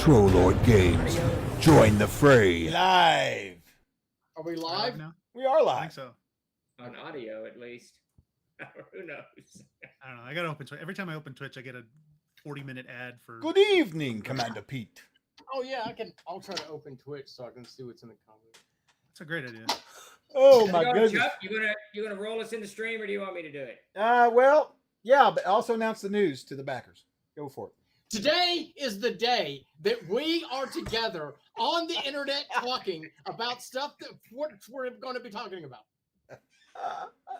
TROLLS Games. Join the fray. Live. Are we live? now? We are I live. think so. On audio, at least. Who knows? I don't know. I got to open Twitch. Every time I open Twitch, I get a 40-minute ad for. Good evening, Commander Pete. Oh yeah, I'll try to open Twitch so I can see what's in the comments. That's a great idea. Oh So my goodness. Chuck, you gonna roll us into stream, or do you want me to do it? Well, yeah, but also announce the news to the backers. Go for it. Today is the day that we are together on the internet talking about stuff that what we're going to be talking about.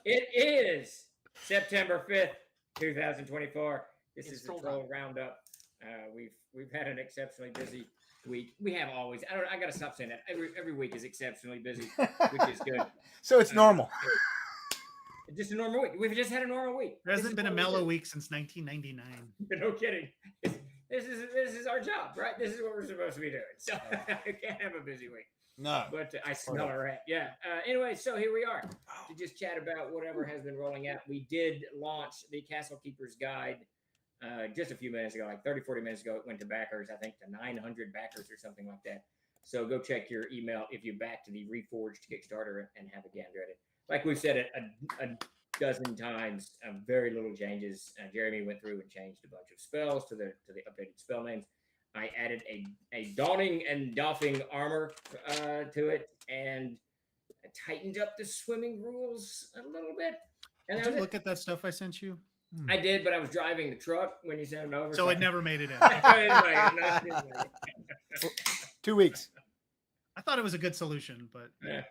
It is September 5th, 2024. This It's is the Troll Troll Roundup. Roundup. We've had an exceptionally busy week. We have always. I gotta stop saying that. Every week is exceptionally busy, which is good. So it's normal. Just a normal week. We've just had a normal week. There hasn't This is been a what we mellow do. week since 1999. No kidding. This is our job, right? This is what we're supposed to be doing. So I can't have a busy week. No. But I smell a rat. Yeah. Anyway, so here we are to just chat about whatever has been rolling out. We did launch the Castle Keeper's Guide just a few minutes ago, like 30, 40 minutes ago. It went to backers, I think to 900 backers or something like that. So go check your email if you back to the Reforged Kickstarter and have a gander at it. Like we've said it a dozen times, very little changes. Jeremy went through and changed a bunch of spells to the updated spell names. I added a dawning and doffing armor to it, and I tightened up the swimming rules a little bit. And Did that you was look at that stuff I sent you? I did, but I was driving the truck when you sent it over. So it never made it in. Anyway. 2 weeks. I thought it was a good solution, but Yeah.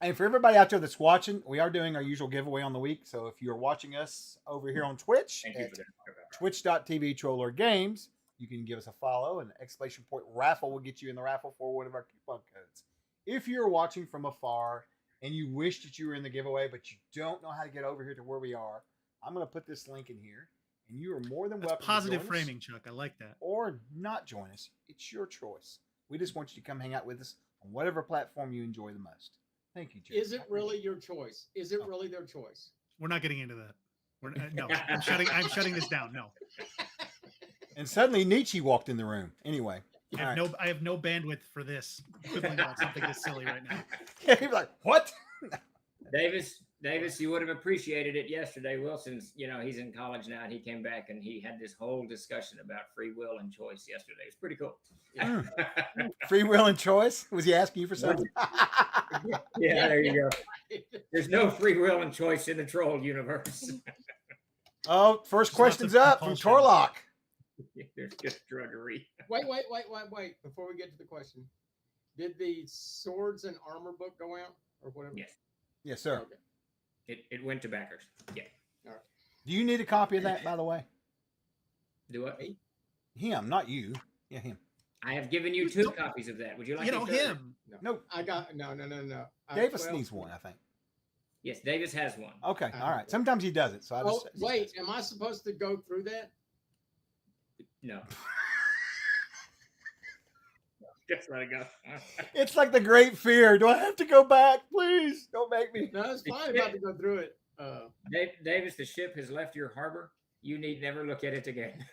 And for everybody out there that's watching, we are doing our usual giveaway on the week. So if you're watching us over here on Twitch, Thank you at for that. twitch.tv TROLLS Games, you can give us a follow, and exclamation point raffle will get you in the raffle for one of our coupon codes. If you're watching from afar and you wish that you were in the giveaway, but you don't know how to get over here to where we are, I'm going to put this link in here, and you are more than that's welcome positive to join us framing, Chuck. I like that. or not join us. It's your choice. We just want you to come hang out with us on whatever platform you enjoy the most. Thank you, Jerry. Is it really your choice? Is it really their choice? We're not getting into that. No, I'm shutting this down. No, And suddenly Nietzsche walked in the room. Anyway, I have no bandwidth for this. Quibbling about something this silly right now. Yeah, he'd be like, "What?" Davis, you would have appreciated it yesterday. Wilson's, he's in college now, and he came back and he had this whole discussion about free will and choice yesterday. It's pretty cool. Free will and choice? Was he asking you for something? Yeah, there you go. There's no free will and choice in the troll universe. Oh, first There's question's lots of up from compulsion. Torlock. There's just druggery. Wait! Before we get to the question, did the swords and armor book go out or whatever? Yes, Yes, sir. Okay. it went to backers. Yeah. Do you need a copy of that, by the way? Do what? Him, not you. Yeah, him. I have given you 2 copies of that. Would you like You know a third? him. No, I got no. Davis Well, needs one, I think. Yes, Davis has one. Okay, all right. Sometimes he doesn't, so I Oh, just wait. Am I supposed to go through that? No. Just let it go. It's like the great fear. Do I have to go back? Please don't make me. No, it's fine. About to go through it. Davis, the ship has left your harbor. You need never look at it again.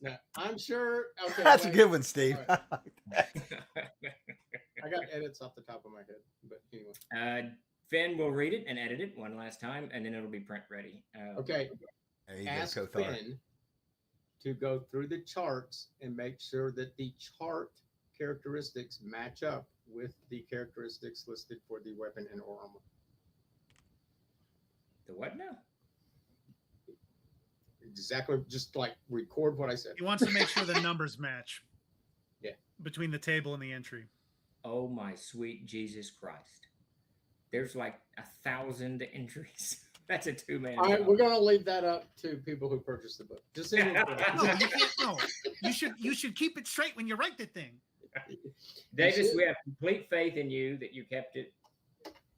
No, I'm sure. Okay, That's a wait. good one, Steve. All I got edits off the top of my head, but anyway. Finn will read it and edit it one last time, and then it'll be print ready. Okay. There you go, Ask Kothar. Finn to go through the charts and make sure that the chart characteristics match up with the characteristics listed for the weapon and or armor. The what now? Exactly. Just like record what I said. He wants to make sure the numbers match. Yeah. Between the table and the entry. Oh my sweet Jesus Christ! There's like 1,000 entries. That's a 2-man. All right, job. we're gonna leave that up to people who purchase the book. Just say No, you can't. No, you should keep it straight when you write the thing. Davis, we have complete faith in you that you kept it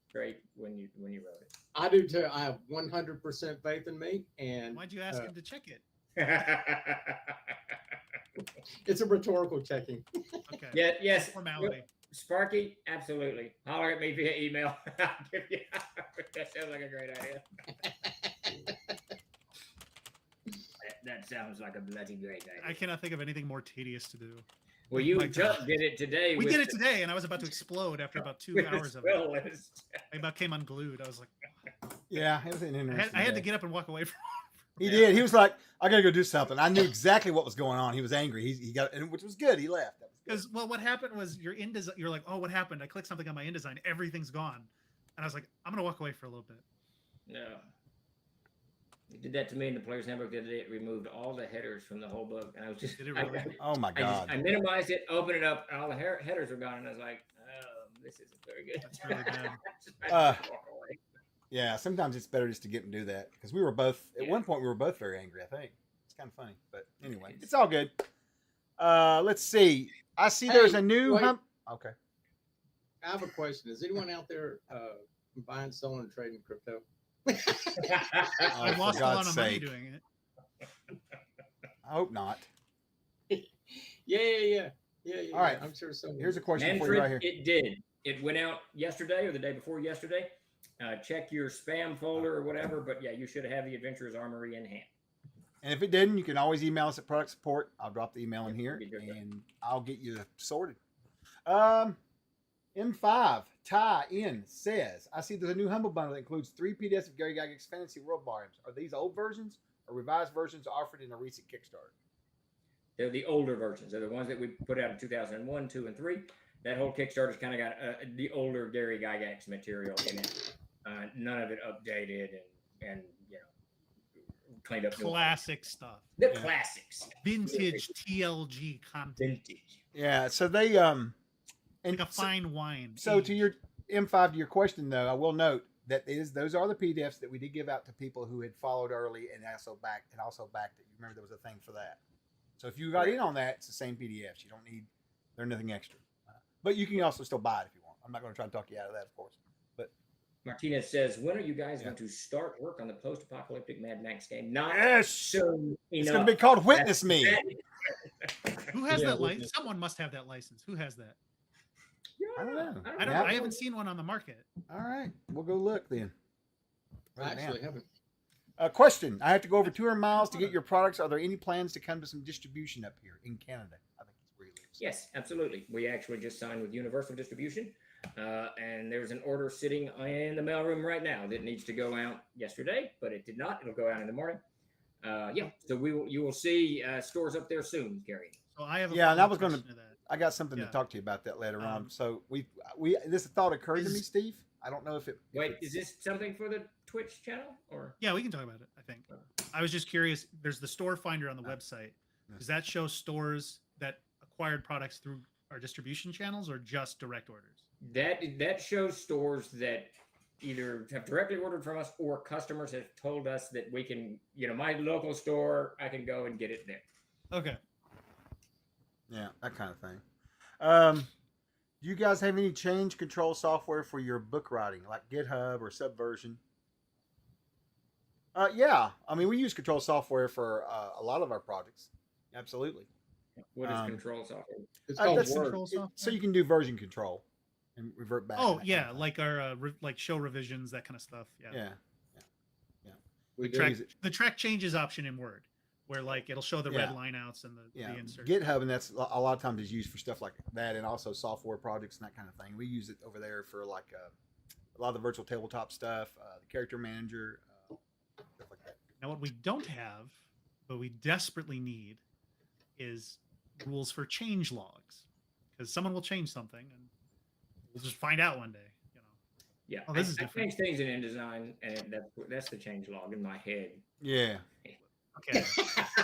straight when you wrote it. I do too. I have 100% faith in me, and Why'd you ask him to check it? it's a rhetorical checking. Okay. Yeah, yes. Formality. Sparky, absolutely. Holler at me via email. I'll give you. That sounds like a great idea. That sounds like a bloody great idea. I cannot think of anything more tedious to do. Well, you My God. just did it today. We with did it the- today, and I was about to explode after about 2 with the hours of it. spell list. I about came unglued. I was like, Yeah, it was an interesting. I had to day. get up and walk away from. He did. He was like, "I gotta go do something." I knew exactly what was going on. He was angry. He got, and which was good. He left. That was good. Because well, what happened was you're in design. You're like, oh, what happened? I clicked something on my InDesign. Everything's gone, and I was like, I'm gonna walk away for a little bit. No. It did that to me in the player's handbook the other day. It removed all the headers from the whole book, and I was just. Did it really? Oh my god! I minimized it, opened it up, and all the headers were gone, and I was like, "Oh, this isn't very good." That's really bad. I just walk away. Yeah, sometimes it's better just to get him to do that because we were both at Yeah. one point we were both very angry. I think it's kind of funny, but anyway, it's all good. Let's see. I see there's Hey, a new wait. Okay. I have a question. Is anyone out there buying, selling, and trading crypto? Oh, I for lost a God's lot of money sake. doing it. I hope not. Yeah. All right. I'm sure someone. Here's a question for you Manfred, right here. it did. It went out yesterday or the day before yesterday. Check your spam folder or whatever, but yeah, you should have the Adventurer's Armory in hand. And if it didn't, you can always email us at product support. I'll drop the email in here Be good. and I'll get you sorted. M5 Ty in says, I see there's a new Humble Bundle that includes 3 PDFs of Gary Gygax's Fantasy World volumes. Are these old versions or revised versions offered in a recent Kickstarter? They're the older versions. They're the ones that we put out in 2001, 2, and 3. That whole Kickstarter's kind of got the older Gary Gygax material in it. None of it updated and you know cleaned up. Classic stuff. The Yeah. classics. Vintage TLG content. Vintage. Yeah, so they and Like a fine wine. so to aged. your M5 to your question though, I will note that those are the PDFs that we did give out to people who had followed early and also backed it. You remember there was a thing for that. So if you got in on that, it's the same PDFs. You don't need they're nothing extra. But you can also still buy it if you want. I'm not going to try to talk you out of that, of course. But Martinez says, when are you guys going to start work on the post-apocalyptic Mad Max game? Not yes, soon it's enough. going to be called Witness Me. Who has Yeah, that witness. license? Someone must have that license. Who has that? I don't know. I don't. Yeah. I haven't seen one on the market. All right, we'll go look then. I Write it down. actually haven't. Question: I have to go over 200 miles to get your products. Are there any plans to come to some distribution up here in Canada? I think it's where he lives. Yes, absolutely. We actually just signed with Universal Distribution, and there's an order sitting in the mailroom right now that needs to go out yesterday, but it did not. It'll go out in the morning. Yeah, so you will see stores up there soon, Gary. So I have. A Yeah, and I follow-up was gonna- question to that. I got something Yeah. to talk to you about that later on. Um, So we this thought occurred to me, is- Steve. I don't know if it. if Wait, it's- is this something for the Twitch channel or? Yeah, we can talk about it. I think. I was just curious. There's the store finder on the website. Yeah. Does that show stores that acquired products through our distribution channels or just direct orders? That shows stores that either have directly ordered from us or customers have told us that we can, my local store, I can go and get it there. Okay. Yeah, that kind of thing. Do you guys have any change control software for your book writing, like GitHub or Subversion? Yeah, I mean we use control software for a lot of our projects. Absolutely. What is Um, control software? It's called that's Word. control So software? you can do version control and revert back. Oh and that yeah, kind of thing. like our like show revisions, that kind of stuff. Yeah. yeah. We The do. track, use it. the track changes option in Word, where like it'll show the red Yeah. line outs and Yeah, the inserts. GitHub, and that's a lot of times is used for stuff like that, and also software projects and that kind of thing. We use it over there for like a lot of the virtual tabletop stuff, the character manager, stuff like that. Now, what we don't have, but we desperately need, is rules for change logs, because someone will change something and we'll just find out one day. Yeah, Oh, this is I different. change things in InDesign, and that's the change log in my head. Yeah, Okay,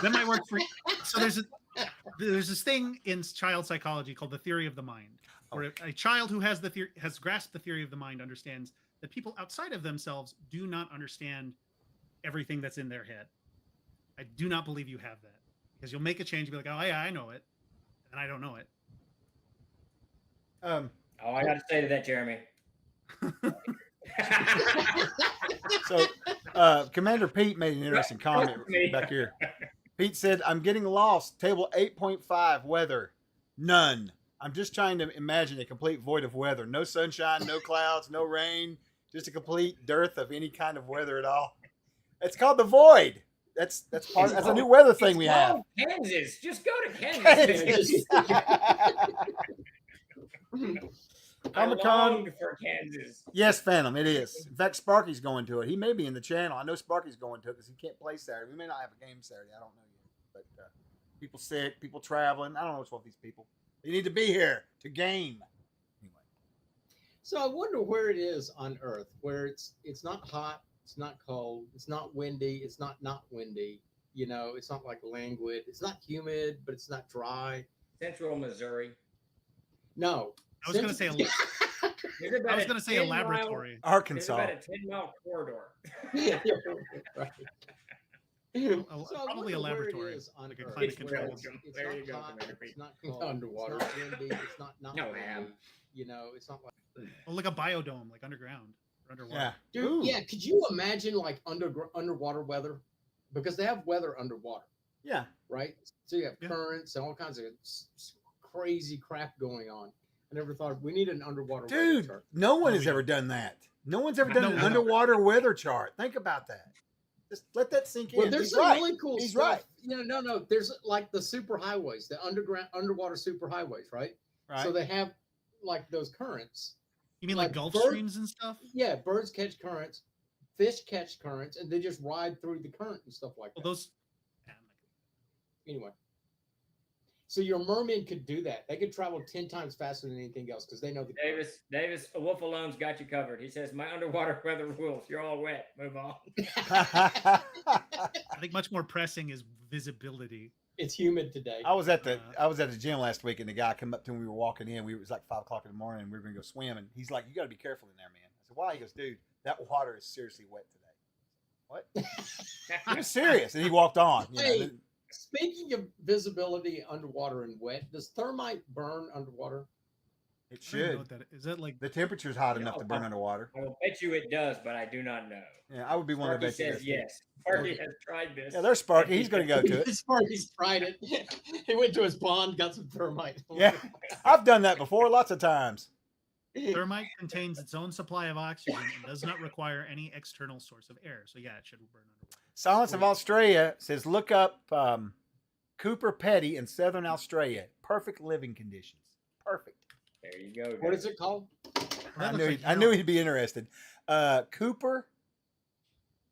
that might work for. So there's this thing in child psychology called the theory of the mind, where a child who has has grasped the theory of the mind understands that people outside of themselves do not understand everything that's in their head. I do not believe you have that, because you'll make a change and be like, oh yeah, I know it, and I don't know it. Oh, I got to say to that, Jeremy. So Commander Pete made an interesting comment Me. back here. Pete said, "I'm getting lost. Table 8.5 weather, none. I'm just trying to imagine a complete void of weather. No sunshine, no clouds, no rain, just a complete dearth of any kind of weather at all. It's called the void. that's a new weather thing It's we have. called Kansas. Just go to Kansas. Kansas. I Comic-Con. longed for Kansas. Yes, Phantom, it is. In fact, Sparky's going to it. He may be in the channel. I know Sparky's going to it because he can't play Saturday. We may not have a game Saturday. I don't know yet. But people sick, people traveling. I don't know what's wrong with these people. They need to be here to game. Anyway. So I wonder where it is on Earth, where it's not hot, it's not cold, it's not windy, it's not windy. You know, it's not like languid. It's not humid, but it's not dry. Central Missouri. No. I was going to say I was going to say a 10 mile laboratory. It's Arkansas. about a 10-mile corridor. Right. Probably a laboratory. On like a Earth. climate It's control. Belgium. It's There not you go, hot, Commander it's Pete. not cold, Underwater. It's not windy. It's not No, windy. ma'am. You know, it's not like Oh, like a biodome, like underground or underwater. Yeah. dude. Ooh. Yeah, could you imagine like underwater weather? Because they have weather underwater, Yeah. right? So you have Yeah. currents and all kinds of crazy crap going on. I never thought we need an underwater weather Dude, chart. no one No, has we ever done that. No one's ever done No, an we don't. underwater weather chart. Think about that. Just let that sink in. Well, there's He's some right. really cool He's stuff. right. You know, no. There's like the super highways, the underwater super highways, right? Right. So they have like those currents. You mean like Like Gulf bird- Streams and stuff? Yeah, birds catch currents, fish catch currents, and they just ride through the current and stuff like Well, that. those. Anyway, so your merman could do that. They could travel 10 times faster than anything else because they know the current. Davis, a wolf alone's got you covered. He says, "My underwater weather rules. You're all wet. Move on." I think much more pressing is visibility. It's humid today. I was at the gym last week, and the guy came up to me. We were walking in. It was like 5 o'clock in the morning, and we were going to go swim. And he's like, "You got to be careful in there, man." I said, "Why?" He goes, "Dude, that water is seriously wet today." What? He was serious, and he walked on. You know, Hey. Speaking of visibility underwater and wet, does thermite burn underwater? it I don't even know should. what that is. Is that like The temperature's hot Yeah, enough to burn underwater. I will bet you it does, but I do not know. Yeah, I would be one of Sparky the bet you says guys. yes. Sparky has tried this. Yeah, there's Sparky. He's going to go to it. Sparky's tried it. He went to his pond, got some thermite. Yeah, I've done that before lots of times. thermite contains its own supply of oxygen and does not require any external source of air. So yeah, it should burn underwater. Silence of Australia says, look up Cooper Petty in Southern Australia. Perfect living conditions. Perfect. There you go. What is it called? I That knew, looks like I knew Europe. he'd be interested. Cooper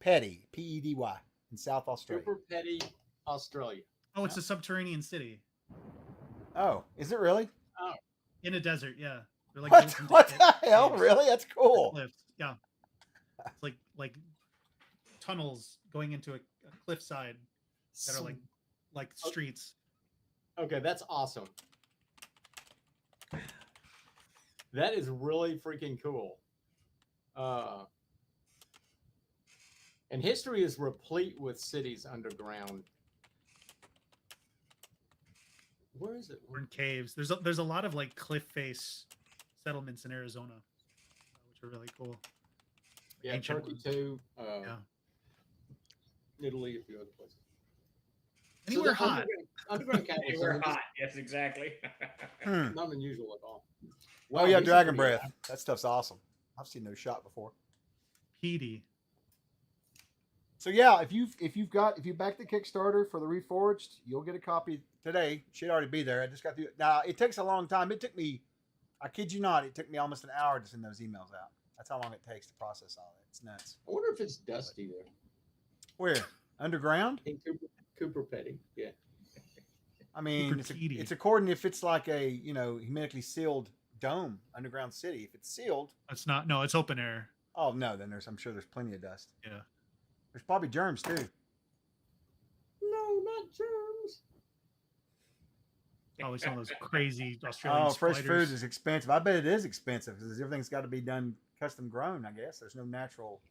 Petty, Pedy, in South Australia. Cooper Petty, Australia. Oh, it's a subterranean city Oh, is it really? in a desert. Yeah, they're like What, built into what ca- the hell? caves, Really? That's cool. cliffs. Yeah, it's like tunnels going into a cliffside that are like streets. Okay, that's awesome. That is really freaking cool. And history is replete with cities underground. Where is it? Or in caves. There's a lot of like cliff face settlements in Arizona, which are really cool. Yeah, ancient Turkey ones. too. Yeah. Italy, a few other places. Anywhere the hot. Underground capitalism Anywhere is hot. Yes, exactly. Hmm. not unusual at all. Oh Wow, yeah, these are Dragon pretty- Breath. That stuff's awesome. I've seen those shot before. Petey. So yeah, if you back the Kickstarter for the Reforged, you'll get a copy today. Should already be there. I just got the. Now it takes a long time. It took me, I kid you not, it took me almost an hour to send those emails out. That's how long it takes to process all that. It's nuts. I wonder if it's dusty there. Where underground? In Cooper Petty. Yeah. I mean, Cooper it's, Petey. it's according if it's like a hermetically sealed dome underground city. If it's sealed, It's not. No, it's open air. oh no, then I'm sure there's plenty of dust. Yeah. There's probably germs too. No, not germs. Probably some of those crazy Australian Oh, fresh spiders. food is expensive. I bet it is expensive because everything's got to be done custom grown. I guess there's no natural,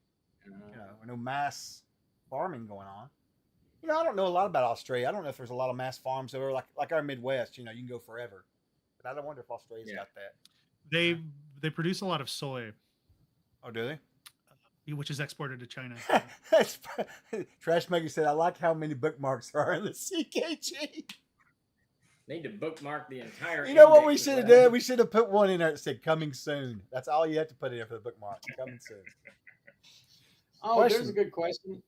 or no mass farming going on. I don't know a lot about Australia. I don't know if there's a lot of mass farms over like our Midwest. You can go forever, but I don't wonder if Australia's got that. They produce a lot of soy, Oh, do they? which is exported to China. That's Trash Maker said, "I like how many bookmarks there are in the CKG." Need to bookmark the entire. You know what we index should have of that. done? We should have put one in there that said "coming soon." That's all you have to put in there for the bookmark. Coming soon. Oh, there's Question. a good question.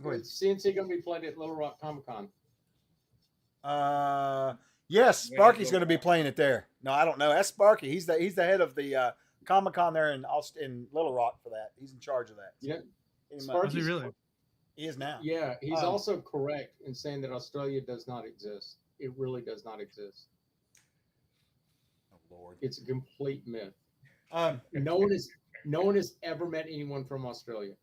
Go ahead. Is CNC going to be playing at Little Rock Comic Con? Yes, Yeah, Sparky's go going to be for it. playing it there. No, I don't know. That's Sparky. He's the head of the Comic Con there in Little Rock for that. He's in charge of that. You know, Hit him up. Sparky- Was he really? He is now. Yeah, he's Um, also correct in saying that Australia does not exist. It really does not exist. Oh Lord. It's a complete myth. Um, No one has ever met anyone from Australia.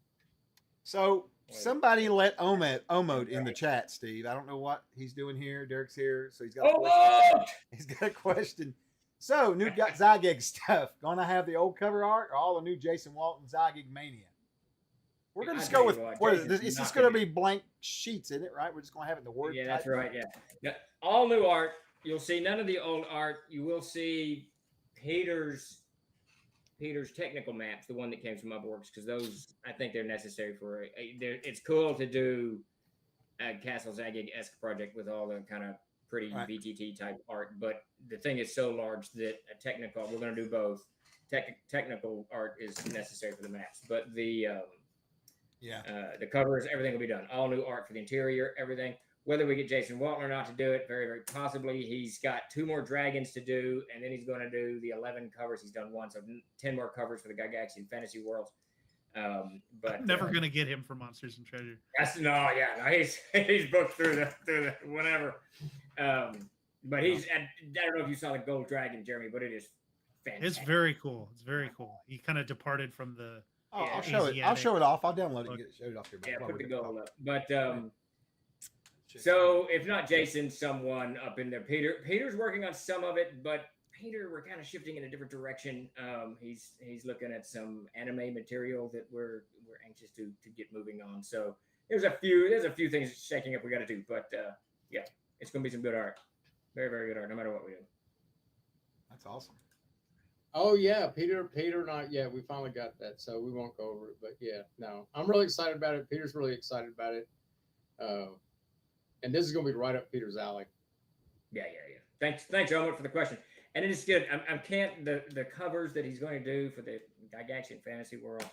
so somebody let Omod in the chat, Steve. I don't know what he's doing here. Derek's here, so he's got a question. Oh, He's got a question. So, new Zygig stuff. Gonna have the old cover art or all the new Jason Walton Zygig Mania? We're gonna I just tell go you with what, what is Jason's this? It's just not gonna gonna- be blank sheets, isn't it? Right? We're just gonna have it in the word. yeah, that's type. right. Yeah. No, all new art. You'll see none of the old art. You will see Peter's technical maps, the one that came from Upworks, because those I think they're necessary for. It's cool to do a Castle Zagig-esque project with all the kind of pretty Right. VTT type art, but the thing is so large that a technical. We're going to do both. Technical art is necessary for the maps, but the covers, everything will be done. All new art for the interior, everything. Whether we get Jason Walton or not to do it, very, very possibly. He's got 2 more dragons to do, and then he's going to do the 11 covers. He's done 1, so 10 more covers for the Gygaxian Fantasy Worlds. But Never gonna get him for Monsters and Treasure. he's booked through the whatever. But I don't know if you saw the Gold Dragon, Jeremy, but it is fantastic. It's very cool. It's very cool. He kind of departed from the. Oh, Yeah, I'll show it. I'll show it off. I'll download it and get it showed off here. Yeah, while put we're the doing gold it. up. But so if not Jason, someone up in there. Peter's working on some of it, but Peter, we're kind of shifting in a different direction. He's looking at some anime material that we're anxious to get moving on. So there's a few things shaking up we got to do, but yeah, it's gonna be some good art. Very, very good art, no matter what we do. That's awesome. Oh yeah, Peter and I, yeah, we finally got that, so we won't go over it. But yeah, no, I'm really excited about it. Peter's really excited about it, and this is gonna be right up Peter's alley. Yeah. Thanks, Omar, for the question. And it is good. I can't the covers that he's going to do for the Gygaxian Fantasy World.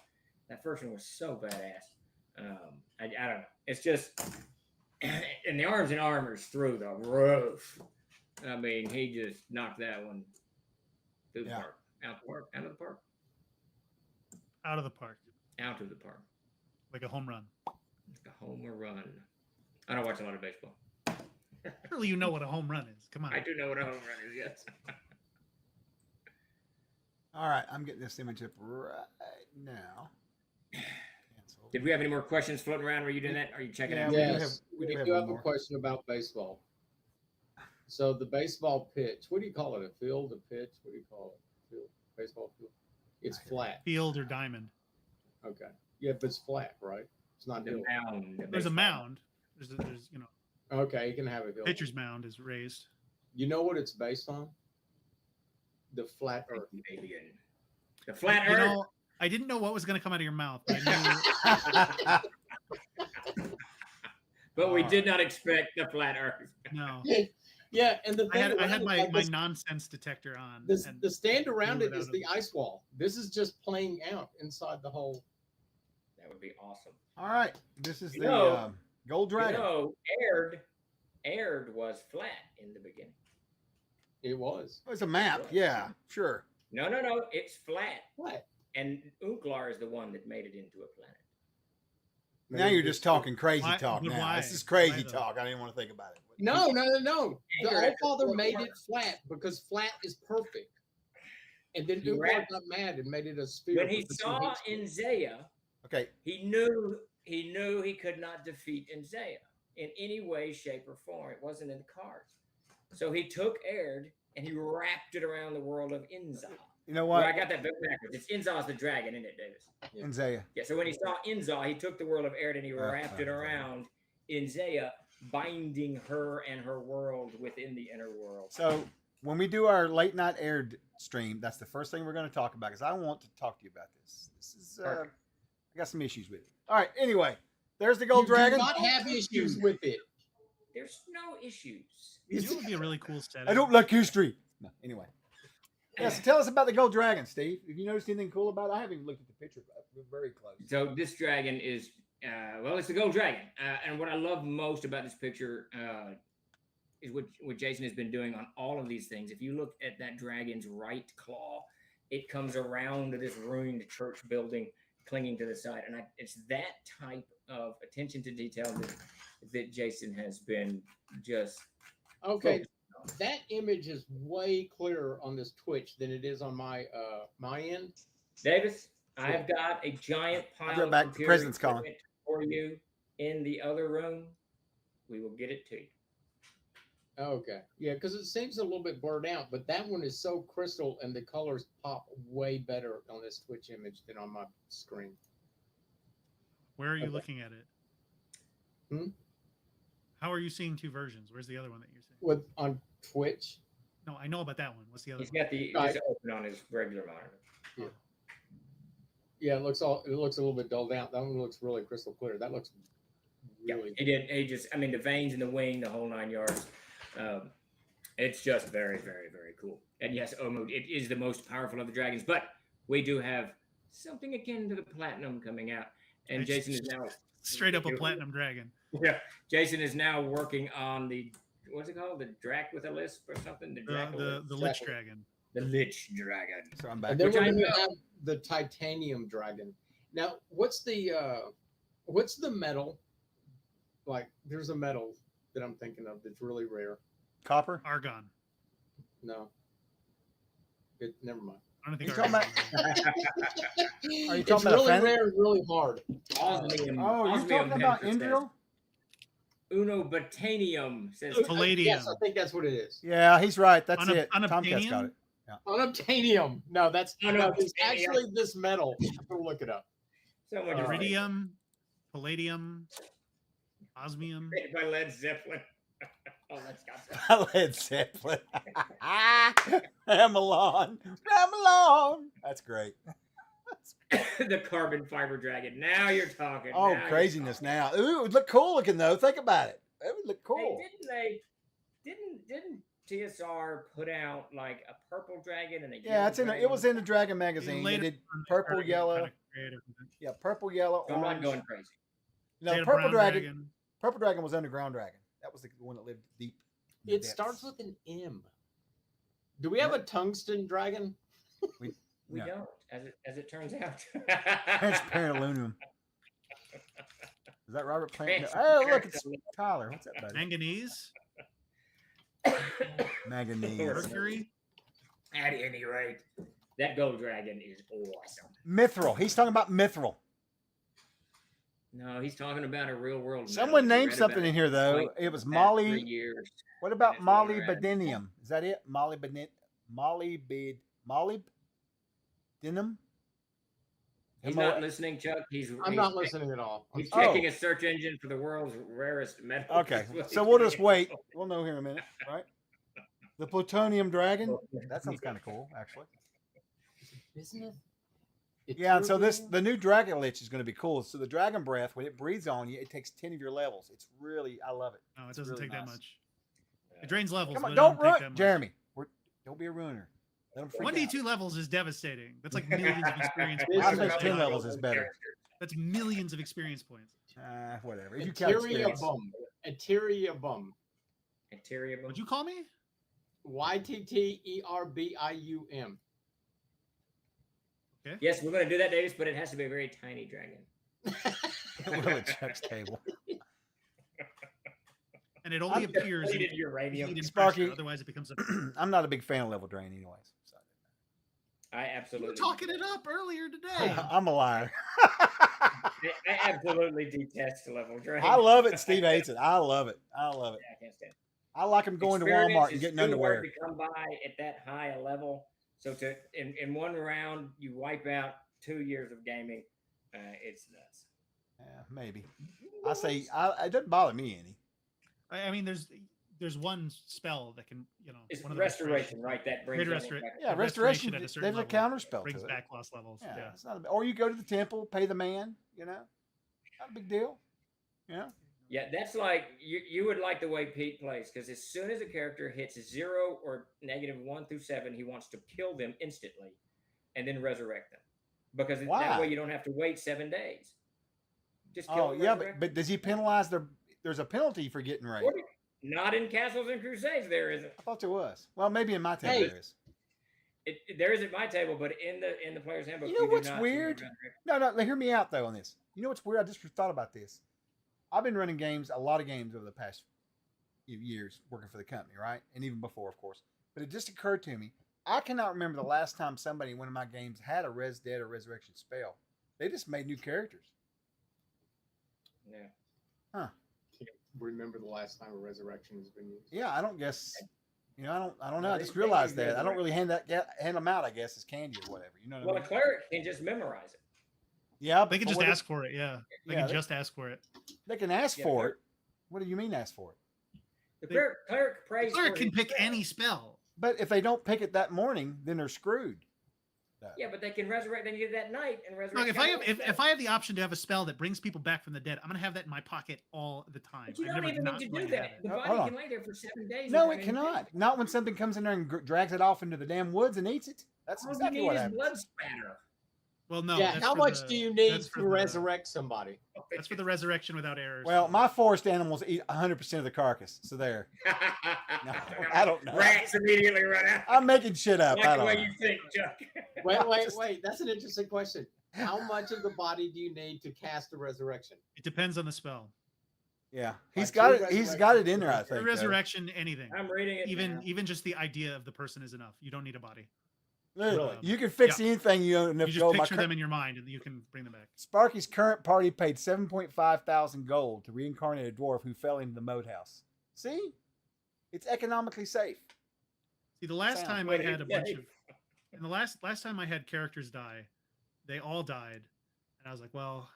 That first one was so badass. I don't know. It's just and the arms and armors through the roof. I mean, he just knocked that one through the park, out of the park, Out of the park, out of the park, like a home run. like a home run. I don't watch a lot of baseball. Surely you know what a home run is. Come on. I do know what a home run is. Yes. All right, I'm getting this image up right now. Cancel. Did we have any more questions floating around? Were you doing that? Are you checking Yeah, out? we do Yes, we we do do have have one a more. question about baseball. So the baseball pitch, what do you call it? A field, a pitch? What do you call it? Field, baseball field. It's flat. Field or diamond. Okay. Yeah, but it's flat, right? It's not The hill. mound. the There's a baseball mound. There's Okay, you can have a hill. pitcher's mound is raised. You know what it's based on? The flat earth. Alien. The flat You Earth. know, I didn't know what was going to come out of your mouth. But I But we did not expect the flat Earth. knew, no. Yeah, and the I thing had around it, my, like my this- nonsense detector on. and the stand around blew it it is out the ice wall. This is just playing out inside the hole. That would be awesome. All right, this is You the know- Gold Dragon. You know, Aired was flat in the beginning. It was Oh, it's a map. Yeah, sure. No. It's flat. flat. And Unklar is the one that made it into a planet. Now you're just talking crazy Why- talk. but Now why? this is crazy Why though? talk. I didn't want to think about it. No. The Anchor- Allfather made it flat because flat is perfect. And then You Unklar wrapped- got mad and made it a sphere. When he because saw hates Inzaya, Okay, he knew he could not defeat Inzaya in any way, shape, or form. It wasn't in the cards. So he took Aired and he wrapped it around the world of Inza. you know Well, what? I got that backwards. It's Inza's the dragon, isn't it, Davis? And Zaya. Yeah, so when he saw Inza, he took the world of Aired and he wrapped it around Inzaya, binding her and her world within the inner world. So when we do our late night aired stream, that's the first thing we're going to talk about because I want to talk to you about this. This is Perfect. I got some issues with it. All right. Anyway, there's the it. Gold You Dragon. do not have issues with it. There's no issues. You know what would be a really cool setting? I don't like history. No, anyway. Yeah, so tell us about the Gold Dragon, Steve. Have you noticed anything cool about it? I haven't even looked at the picture, but we're very close. So this dragon is Well, it's the gold dragon, and what I love most about this picture is what Jason has been doing on all of these things. If you look at that dragon's right claw, it comes around to this ruined church building, clinging to the side, and it's that type of attention to detail that Jason has been just Okay, that image is way clearer on this Twitch than it is on my end. Davis, I've got a giant I'll be pile right of back. The computer president's calling. equipment for you in the other room. We will get it to you. Okay, yeah, because it seems a little bit blurred out, but that one is so crystal, and the colors pop way better on this Twitch image than on my screen. Where are you Okay. looking at it? Hmm? How are you seeing two versions? Where's the other one that you're seeing? With on Twitch, No, I know about that one. What's the other He's one? got the Right. just open on his regular monitor. yeah, it looks a little bit dulled out. That one looks really crystal clear. That looks really He did. He just, I mean, the veins in the wing, the whole 9 yards. It's just very, very, very cool. And yes, Omud, it is the most powerful of the dragons, but we do have something akin to the platinum coming out. And It's Jason is now Straight up a platinum dragon. Yeah, Jason is now working on the what's it called? The Drac with a lisp or something? The Drac The Lich Dragon. the Lich Dragon. So I'm And back. then Which we're I going to know. have the titanium dragon. Now, what's the metal? Like, there's a metal that I'm thinking of that's really rare. Copper. Argon. No, never mind. I don't think You talking Argon. Are you It's talking about a really fan? rare and really hard. Osmium. Oh, you're Osmium talking about Panther says, Indriel? Uno Botanium says Palladium. Yes, I think that's what it is. Yeah, he's right. That's it. Tomcat's Unobtainium? got it. Unobtainium. No, that's Unobtainium. it's actually this metal. I'm gonna look it up. someone just Iridium, palladium, osmium. created by Led Zeppelin. Oh, that's got some. Led Zeppelin. Ramelon. Ramelon. That's great. The carbon fiber dragon. Now you're talking. Oh, Now you're craziness talking. now. Ooh, it would look cool looking though. Think about it. It would look cool. Hey, didn't TSR put out like a purple dragon and a Yeah, yellow it's in. dragon? It was in the Dragon magazine. They Later did on, they purple, started getting yellow. kinda creative with it. Yeah, purple, yellow, So I'm not orange. going crazy. No, They had a purple brown dragon. Purple dragon was Underground Dragon. That was the one that lived deep. in the It depths. starts with an M. Do we have a tungsten dragon? We No. don't, as it turns out. Transparent aluminum. Is that Robert Plant? No. Transparent Oh, look, it's aluminum. Tyler. What's that, buddy? Manganese, Manganese. mercury. At any rate, that gold dragon is awesome. Mithril. He's talking about Mithril. No, he's talking about a real world. Someone metal. named Read something about in here though. like It was the past Molly. 3 years. What about it's going around. molybdenum? Is that it? Molybdenum. He's M O- not listening, Chuck. I'm not listening at all. He's Oh. checking a search engine for the world's rarest metal. Okay, That's what so he's we'll just doing. wait. We'll know here in a minute, right? The plutonium dragon. That sounds kind of cool, actually. Bismuth? Yeah, and so Yttrium? the new dragon lich is going to be cool. So the dragon breath, when it breathes on you, it takes 10 of your levels. It's really, I love it. No, it It's doesn't really take that nice. much. It drains levels. Come but on, it don't doesn't take that ruin, much. Jeremy. Don't be a ruiner. Let them freak 1d2 out. levels is devastating. That's like millions of experience This I is think not 10 my levels is better. That's millions of experience points. Whatever. If you count experience. Yttrium. Yttrium. Bacteria. What'd you call me? Ytterbium. Yes, we're going to do that, Davis, but it has to be a very tiny dragon. Will at Chuck's table. And it only appears in Depleted uranium. heat and Sparky. pressure, otherwise it becomes a. I'm not a big fan of level drain, anyways. So. I You absolutely. were talking it up earlier today. I'm a liar. I absolutely detest level drain. I love it. Steve hates it. I love it. I love it. I can't stand it. I like him going to Experience Walmart and is getting too underwear. hard to come by at that high a level. So in one round you wipe out 2 years of gaming. It's nuts. Yeah, maybe. I say it doesn't bother me any. I mean, there's one spell that can, It's one of the restoration, right? That brings Great everyone restora- back. Yeah, restoration restoration. at a certain There's a level counter spell brings to it. back lost levels. Yeah, Yeah. it's not. Or you go to the temple, pay the man. Not a big deal. Yeah. Yeah, that's like you would like the way Pete plays because as soon as a character hits 0 or -1 through 7, he wants to kill them instantly and then resurrect them because Why? that way you don't have to wait 7 days. Just kill Oh them, yeah, resurrect but does he penalize their? There's a penalty for getting raid. them. Not in Castles and Crusades, there isn't. I thought there was. Well, maybe in my table Hey. there is. There is at my table, but in the player's handbook, You know do what's not see weird? resurrect. No, hear me out though on this. You know what's weird? I just thought about this. I've been running games, a lot of games over the past few years, working for the company, right? And even before, of course. But it just occurred to me, I cannot remember the last time somebody in one of my games had a Res Dead or Resurrection spell. They just made new characters. Yeah. Huh. Can't remember the last time a resurrection has been used. Yeah, I don't guess. You know, I don't know. No, I they- just they realized use that. I don't resurrection. really hand them out, I guess, as candy or whatever. You know what Well, I a mean? cleric can just memorize it. Yeah, They can but just what ask for it. Yeah, they Yeah, can they- just ask for it. They can ask Yeah, for cleric- it. What do you mean ask for it? The They- cleric prays. Cleric for can his pick spell. any spell. But if they don't pick it that morning, then they're screwed. Yeah, but they can resurrect. They can get it that night and resurrect. Look, if I have that if I have the option to have a spell that brings people back from the dead, I'm gonna have that in my pocket all the time. But you I'm don't never even not need to going do to have that. it. The Hold body on. can lay there for 7 days. No, and it then cannot. Not when something comes in there and drags it off into the damn woods and eats it. That's All you exactly need what is happens. blood spatter. Well, no. yeah, that's how for much the- do you need that's for to the- resurrect somebody? That's for the resurrection without errors. Well, my forest animals eat 100% of the carcass. So there. No, I don't know. Rats immediately run out. I'm making shit up. I Like the don't way know. you think, Chuck. Wait. That's an interesting question. How much of the body do you need to cast a resurrection? it depends on the spell. Yeah, Like he's got two it. He's got it in there. I The think. though. resurrection, anything. I'm reading it. now. Even just the idea of the person is enough. You don't need a body. Look, Really? you can fix anything you own You enough just gold. picture them in your mind, and you can bring them back. Sparky's current party paid 7.5 thousand gold to reincarnate a dwarf who fell into the moat house. See, it's economically safe. See, the last Sounds time I had a yeah. bunch of, and the last time I had characters die, they all died, and I was like, well,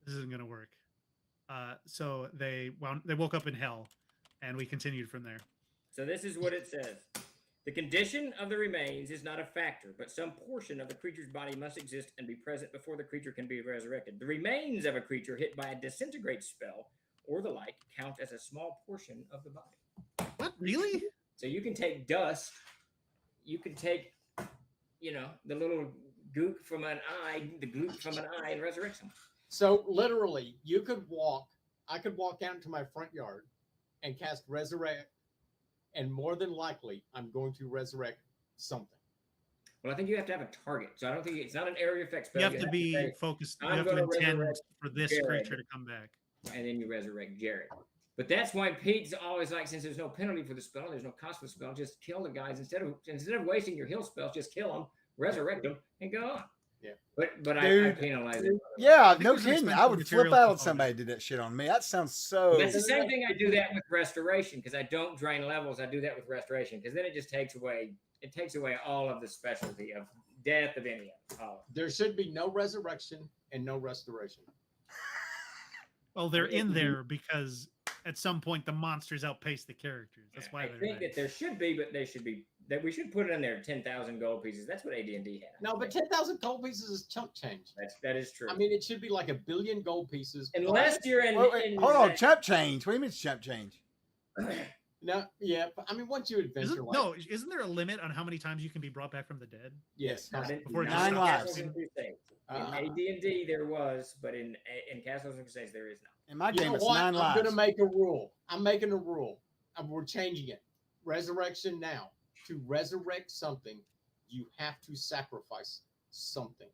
this isn't gonna work. So they woke up in hell, and we continued from there. So this is what it says. The condition of the remains is not a factor, but some portion of the creature's body must exist and be present before the creature can be resurrected. The remains of a creature hit by a disintegrate spell or the like count as a small portion of the body. What, really? So you can take dust, you can take, the little gook from an eye, the gloop from an eye, and resurrect someone. So literally, I could walk out into my front yard and cast resurrect, and more than likely, I'm going to resurrect something. Well, I think you have to have a target. So I don't think it's not an area effect spell. You have to be say, focused. You I'm have to gonna intend resurrect for this Jared. creature to come back. and then you resurrect Jared. But that's why Pete's always like, since there's no penalty for the spell, there's no cost for the spell, just kill the guys instead of wasting your heal spells. Just kill them, resurrect them, and go on. Yeah. But I Dude. penalize it. Yeah, think no there's an kidding. I expensive would flip material out on component. somebody who did that shit on me. That sounds so. That's the same thing I do that with restoration because I don't drain levels. I do that with restoration because then it just takes away all of the specialty of death of any of it. There should be no resurrection and no restoration. Well, they're in there because at some point the monsters outpace the characters. That's why I they're think there. that there should be, but they should be that we should put it in there 10,000 gold pieces. That's what AD&D had. No, but 10,000 gold pieces is chump change. that is true. I mean, it should be like 1 billion gold pieces. Unless you're in, Wait, hold on, chump change. What do you mean it's chump change? No, yeah, but I mean, once you adventure, Isn't there a limit on how many times you can be brought back from the dead? yes, Not in, Before it not just in stops. Castles and Crusades. In AD&D there was, but in Castles and Crusades there is not. In my you game, know it's what? 9 I'm lives. going to make a rule. I'm making a rule. And we're changing it. Resurrection now. To resurrect something, you have to sacrifice something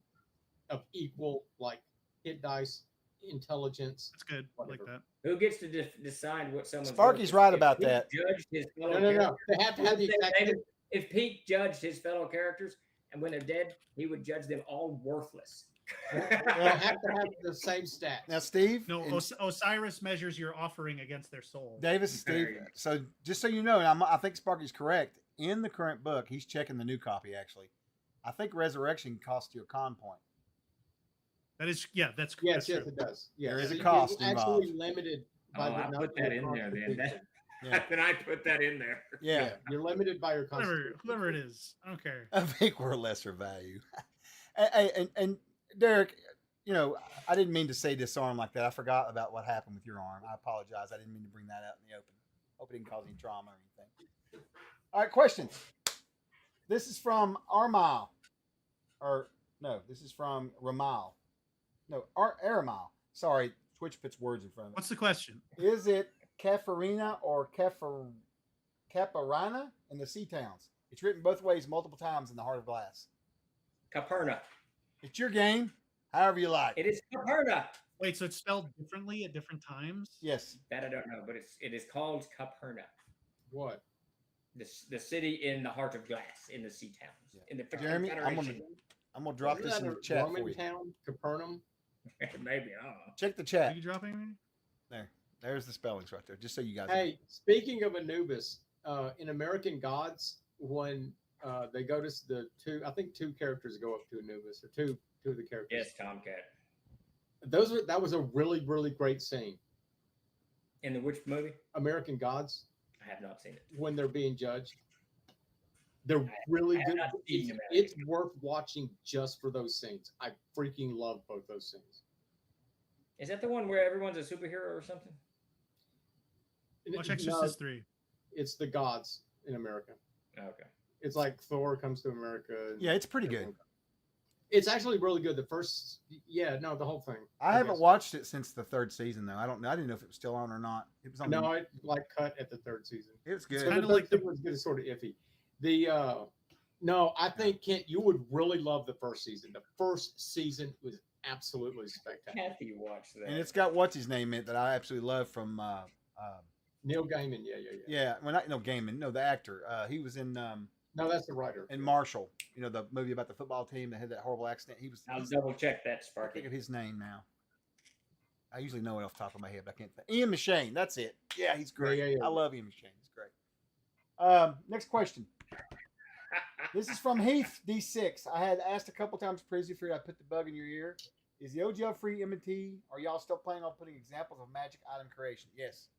of equal, like hit dice, intelligence. That's good. I like Whatever. that. Who gets to decide what someone's Sparky's worth? right If about Pete that. Judged his fellow No. characters- They have to have the exact David, if Pete judged his fellow characters and when they're dead, he would judge them all worthless. They have to have the same stats. Now, Steve. No, and Osiris measures your offering against their soul. Davis, Steve. So just so you know, and I think Sparky's correct. In the current book, he's checking the new copy. Actually, I think resurrection costs you a con point. That is, that's Yes, that's true. it does. Yes. There is a You're cost actually involved. limited by Oh, the I number put that of in there then. constitution. Yeah. Then I put that in there. Yeah, You're limited by your constitution. Whoever it is, I don't care. I think we're lesser value. and Derek, I didn't mean to say disarm like that. I forgot about what happened with your arm. I apologize. I didn't mean to bring that out in the open. Hope it didn't cause any trauma or anything. All right, questions. This is from Armal. This is from Ramal. No, Aramile. Sorry, Twitch puts words in front of it. What's the question? Is it Kafarina or Caparina in the Sea Towns? It's written both ways multiple times in the Heart of Glass. Caperna. It's your game, however you like. It is Caperna. Wait, so it's spelled differently at different times? Yes. That I don't know, but it is called Caperna. What? The city in the heart of glass in the sea towns. Yeah. In the Jeremy, I'm gonna drop Isn't this that in a the chat Roman for you. town, Capernaum? Maybe, I don't know. Check the Are chat. you dropping me? There's the spellings right there, just so you guys know. Hey, speaking of Anubis, in American Gods, when they go to the two, I think two characters go up to Anubis, or two of the characters. Yes, Tomcat. That was a really, really great scene. In the which movie? American Gods, I have not seen it. when they're being judged. They're really I have good. not seen them. It's worth watching just for those scenes. I freaking love both those scenes. Is that the one where everyone's a superhero or something? Watch No, Exorcist 3. it's the gods in America. Okay. It's like Thor comes to America. and Yeah, it's pretty good. everyone- It's actually really good. The whole thing. I haven't guess. watched it since the third season though. I didn't know if it was still on or not. It was on. No, I like cut at the third season. It was So good. the Kinda third like the- season was good, sort of iffy. No, I think Kent, you would really love the first season. The first season was absolutely spectacular. Kathy watched that. And it's got what's his name in it that I absolutely love from. Neil Gaiman, yeah. Yeah, well, not no Gaiman, no, the actor. He was in No, that's the writer. Marshall. You know, the movie about the football team that had that horrible accident. He was. I'll double check that, I Sparky. think of his name now. I usually know it off the top of my head, but I can't think. Ian McShane, that's it. Yeah, he's great. Yeah. I love Ian McShane. He's great. Next question. This is from Heath D6. I had asked a couple times previously for you. I put the bug in your ear. Is the OGL free M&T? Are y'all still planning on putting examples of magic item creation? Yes.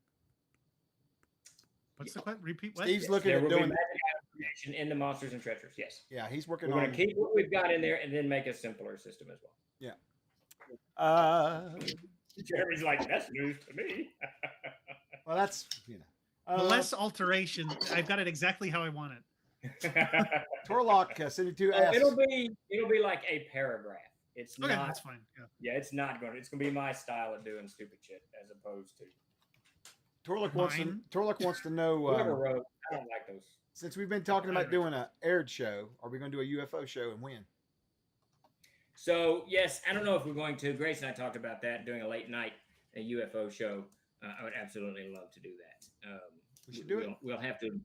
What's the question? Repeat what? Steve's looking There at will be doing. magic item creation in the monsters and treasures. Yes. Yeah, he's We're working going on. to keep what we've got in there and then make a simpler system as well. Jeremy's like, that's news to me. Well, that's Less alteration. I've got it exactly how I want it. Torlock 72 So asks. it'll be like a paragraph. It's Okay, not. that's fine. Yeah. Yeah, it's not going. It's going to be my style of doing stupid shit as opposed to Torlock Mine. wants to know. whoever wrote. I don't like those. Since we've been talking about doing a aired show, are we going to do a UFO show and when? So yes, I don't know if we're going to. Grace and I talked about that, doing a late night a UFO show. I would absolutely love to do that. We should do it. We'll have to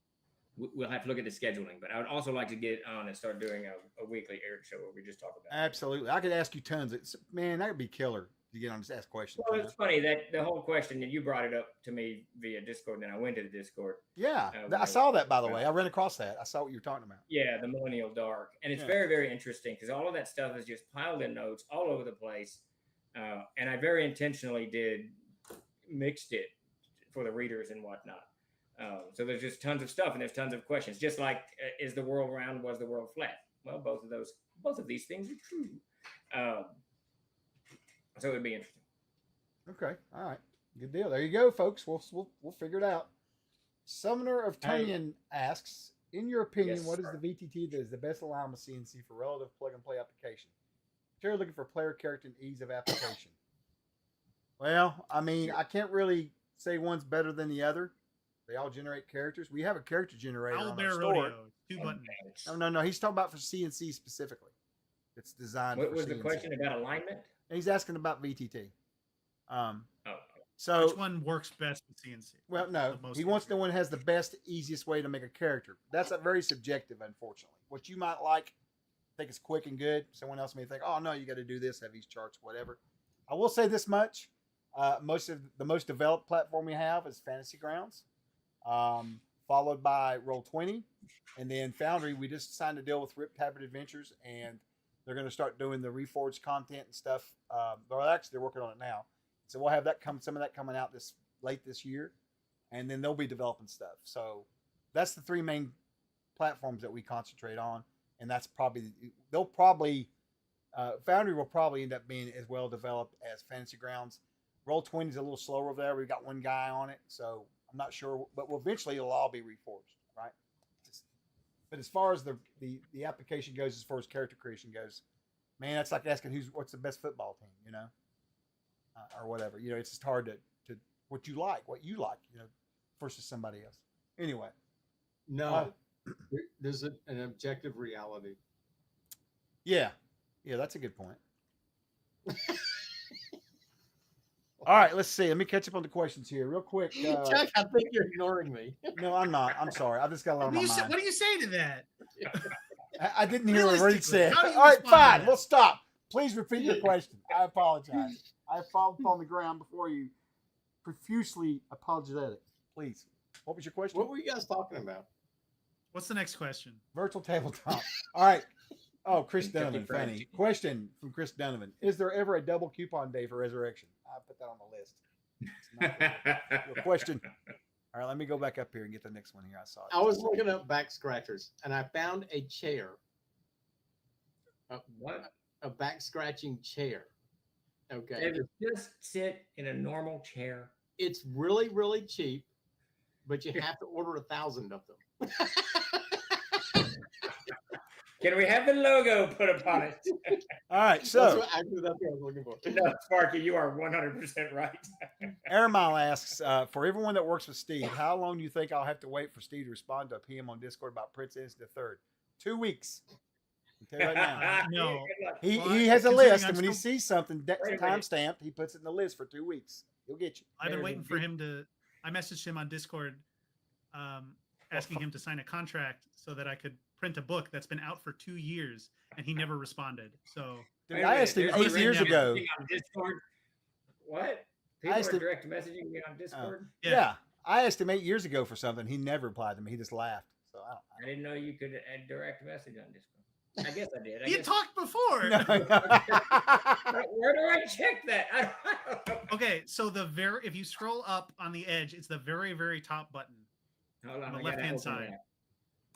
look at the scheduling, but I would also like to get on and start doing a weekly aired show where we just talk about. Absolutely. I could ask you tons. Man, that would be killer to get on and just ask questions. Well, it's funny that the whole question, and you brought it up to me via Discord, and I went to the Discord. Yeah, when I saw that, by the uh, way. I ran across that. I saw what you were talking about. Yeah, the Millennial Dark, and it's Yeah. very, very interesting because all of that stuff is just piled in notes all over the place, and I very intentionally mixed it for the readers and whatnot. So there's just tons of stuff, and there's tons of questions. Just like, is the world round? Was the world flat? Well, both of these things are true. So it would be interesting. Okay. All right. Good deal. There you go, folks. We'll figure it out. Summoner of Tunyon asks, in your opinion, Yes, what is sir. the VTT that is the best alignment CNC for relative plug and play application? You're looking for player character and ease of application. Well, I mean, I can't really say one's better than the other. They all generate characters. We have a character generator on our Owlbear store. Rodeo. 2 buttons. No. He's talking about for CNC specifically. It's designed What for was the CNC. question about alignment? And he's asking about VTT. Oh, So Which one works best with CNC? well, no, The most he wants the accurate. one that has the best, easiest way to make a character. That's a very subjective, unfortunately. What you might like, think it's quick and good. Someone else may think, oh no, you got to do this, have these charts, whatever. I will say this much: the most developed platform we have is Fantasy Grounds, followed by Roll20, and then Foundry. We just signed a deal with Rip Tabbert Adventures, and they're going to start doing the Reforged content and stuff. They're working on it now. So we'll have some of that coming out late this year, and then they'll be developing stuff. So that's the 3 main platforms that we concentrate on, and that's Foundry will probably end up being as well developed as Fantasy Grounds. Roll20 is a little slower over there. We've got one guy on it, so I'm not sure, but eventually it'll all be reforged, right? But as far as the application goes, as far as character creation goes, Man, that's like asking what's the best football team, or whatever. It's just hard to what you like, versus somebody else. Anyway, No, there's an objective reality. yeah, that's a good point. All right, let's see. Let me catch up on the questions here real quick. Chuck, I think you're ignoring me. No, I'm not. I'm sorry. I just got a lot on my mind. What do you say to that? I didn't hear what he said. How do you All right, respond to fine. that? We'll stop. Please repeat your question. I apologize. I fallen on the ground before you. Profusely apologetic. Please. What was your question? What were you guys talking about? What's the next question? Virtual tabletop. All right. Oh, Chris Kentucky Donovan. Fried Funny Chicken. question from Chris Donovan. Is there ever a double coupon day for Resurrection? I put that on the list. It's not a question. All right, let me go back up here and get the next one here. I saw it. I was looking up back scratchers, and I found a chair. What? A back scratching chair. Okay. David, just sit in a normal chair. It's really, really cheap, but you have to order 1,000 of them. Can we have the logo put upon it? All right, That's so what I was looking for. No, Sparky, you are 100% right. Airmile asks, for everyone that works with Steve, how long do you think I'll have to wait for Steve to respond to a PM on Discord about Princess the Third? 2 weeks. I'll tell you right now. No. Good luck. He, Well, he has a considering list, I'm and when he still- sees something Wait a minute. time stamped, he puts it in the list for 2 weeks. He'll get you. I've been There's a waiting for big- him to. I messaged him on Discord, asking him to sign a contract so that I could print a book that's been out for 2 years, and he never responded. So Dude, Wait a I minute, asked him there's 8 already years now ago. messaging on Discord. What? People asked are him- direct messaging me on Discord. Yeah. I asked him 8 years ago for something. He never replied to me. He just laughed. So I I didn't know you could add direct message on Discord. I guess I did. I you guess. talked before. don't know. Where do I check that? I don't know. Okay, so if you scroll up on the edge, it's the very, very top button. Hold on, On the I gotta left-hand open side. that.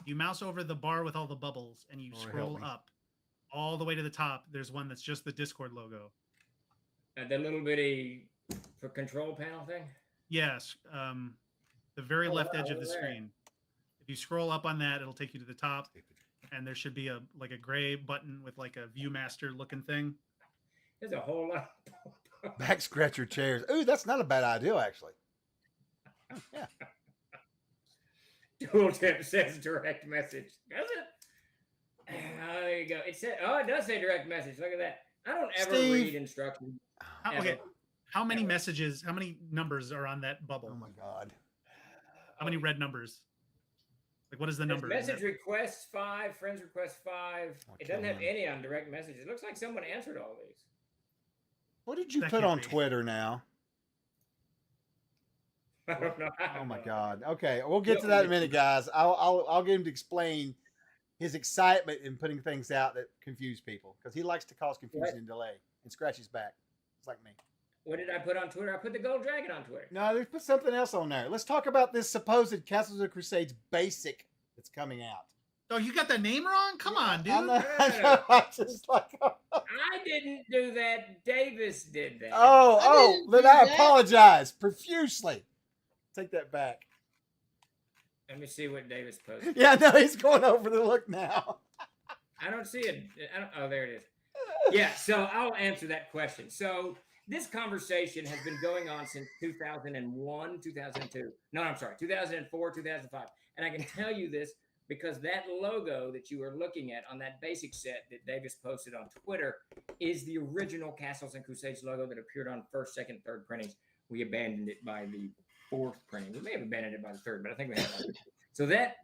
You mouse over the bar with all the bubbles, and you Lord, help scroll me. up all the way to the top. There's one that's just the Discord logo. The little bitty for control panel thing. Yes, the very Oh, left wow, edge of the look at that. screen. If you scroll up on that, it'll take you to the top, and there should be a gray button with like a ViewMaster looking thing. There's a whole lot. Back scratcher chairs. Ooh, that's not a bad idea, actually. Yeah. Tooltip says direct message. Does it? There you go. It said, it does say direct message. Look at that. I don't ever Steve. read instructions. Okay, ever. how many Ever. messages? How many numbers are on that bubble? Oh my God. How many red numbers? Like, what is the There's number? message requests 5, friends request 5. It doesn't have Okay. any on direct messages. It looks like someone answered all these. What did you That put can't on be. Twitter now? I don't know. Oh my God. Okay, we'll get to that in a minute, guys. I'll get him to explain his excitement in putting things out that confuse people because he likes to cause confusion and delay and scratch his back. It's like me. What did I put on Twitter? I put the Gold Dragon on Twitter. No, they put something else on there. Let's talk about this supposed Castles of the Crusades basic that's coming out. Oh, you got the name wrong? Come on, dude. I know, I just like, I didn't do that. Davis did that. didn't then do I that. apologize profusely. Take that back. Let me see what Davis posted. Yeah, no, he's going over the look now. I don't see it. Oh, there it is. Yeah, so I'll answer that question. So this conversation has been going on since 2001, 2002. No, I'm sorry, 2004, 2005. And I can tell you this because that logo that you are looking at on that basic set that Davis posted on Twitter is the original Castles and Crusades logo that appeared on first, second, third printings. We abandoned it by the fourth printing. We may have abandoned it by the third, but I think we have. So that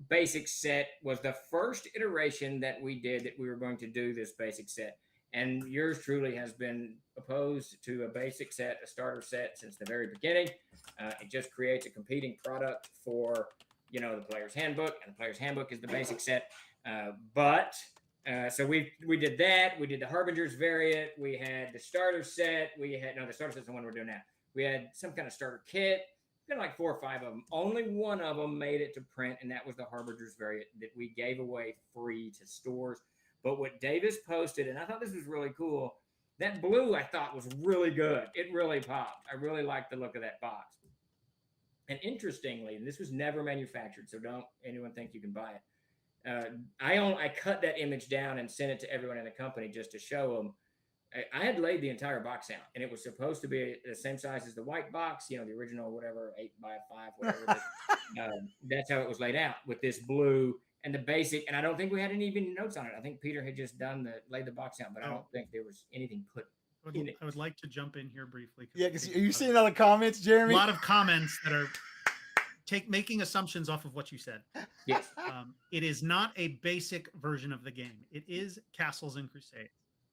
basic set was the first iteration that we did that we were going to do this basic set. And yours truly has been opposed to a basic set, a starter set since the very beginning. It just creates a competing product for, the player's handbook, and the player's handbook is the basic set. So we did that. We did the Harbinger's variant. We had the starter set. The starter set's the one we're doing now. We had some kind of starter kit. Been like 4 or 5 of them. Only one of them made it to print, and that was the Harbinger's variant that we gave away free to stores. But what Davis posted, and I thought this was really cool, that blue I thought was really good. It really popped. I really liked the look of that box. And interestingly, and this was never manufactured, so don't anyone think you can buy it. I cut that image down and sent it to everyone in the company just to show them. I had laid the entire box out, and it was supposed to be the same size as the white box, the original, whatever, 8x5, whatever. That's how it was laid out, with this blue and the basic. And I don't think we had any even notes on it. I think Peter had just laid the box out, but I don't think there was anything put in it. I would like to jump in here briefly. Yeah, because are you seeing other comments, Jeremy? A lot of comments that are making assumptions off of what you said. Yes. It is not a basic version of the game. It is Castles and Crusades.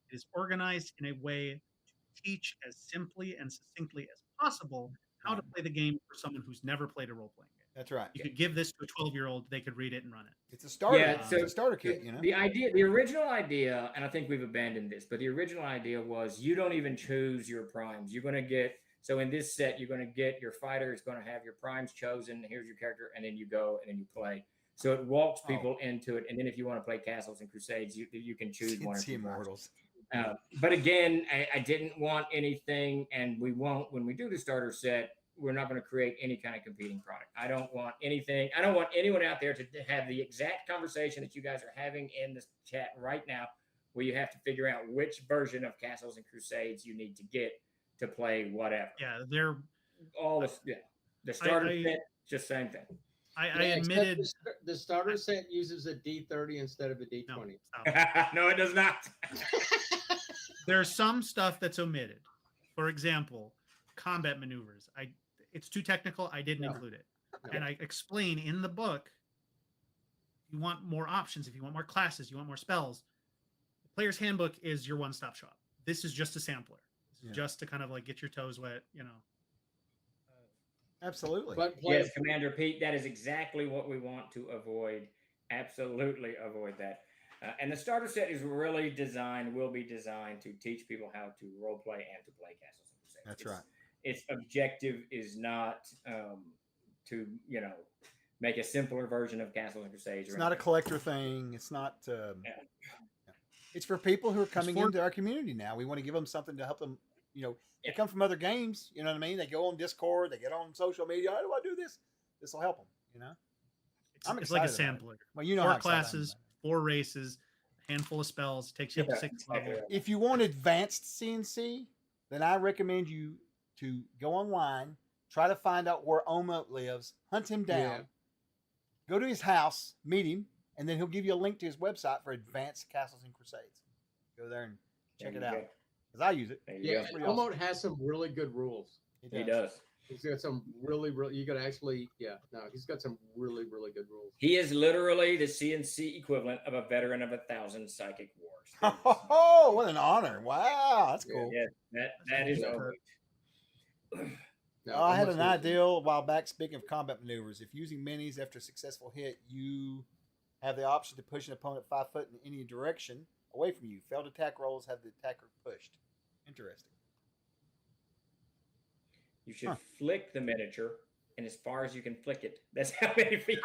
It is organized in a way to teach as simply and succinctly as possible how to play the game for someone who's never played a role-playing game. That's right. You could give this to a 12-year-old; they could read it and run it. It's a starter. Yeah, It's a starter kit. The original idea, and I think we've abandoned this, but the original idea was you don't even choose your primes. You're going to get, so in this set, you're going to get your fighter is going to have your primes chosen. Here's your character, and then you go and then you play. So it walks people into it, and then if you want to play Castles and Crusades, you can choose one or two Immortals. But again, I didn't want anything, and we won't when we do the starter set. We're not going to create any kind of competing product. I don't want anything. I don't want anyone out there to have the exact conversation that you guys are having in the chat right now, where you have to figure out which version of Castles and Crusades you need to get to play whatever. Yeah, they're all this. Yeah, the starter set, just same thing. I admitted the starter set uses a D30 instead of a D20. No, it does not. There's some stuff that's omitted. For example, combat maneuvers. It's too technical. I didn't include it. No. And I explain in the book, you want more options. If you want more classes, you want more spells. The player's handbook is your one-stop shop. This is just a sampler. This is just to kind of like get your toes wet, Absolutely. But yes, Commander Pete, that is exactly what we want to avoid. Absolutely avoid that. And the starter set is really will be designed to teach people how to role play and to play Castles and Crusades. That's right. Its objective is not to make a simpler version of Castles and Crusades. It's not a collector thing. It's not. It's for people who are coming into our community now. We want to give them something to help them. They come from other games. You know what I mean? They go on Discord. They get on social media. How do I do this? This will help them. It's like a sampler. Well, 4 classes, 4 races, a handful of spells. Takes you up to 6th level. If you want advanced CNC, then I recommend you to go online, try to find out where Omo lives, hunt him down, go to his house, meet him, and then he'll give you a link to his website for advanced Castles and Crusades. Go there and check it out. Because I use it. Yeah, Omo has some really good rules. He does. He's got some really, you got to actually, he's got some really, really good rules. He is literally the CNC equivalent of a veteran of 1,000 psychic wars. Oh, what an honor. Wow, that's cool. Yeah, that is I had an idea a while back, speaking of combat maneuvers. If using minis after a successful hit, you have the option to push an opponent 5 foot in any direction away from you. Failed attack rolls have the attacker pushed. Interesting. You should flick the miniature, and as far as you can flick it, that's how many feet.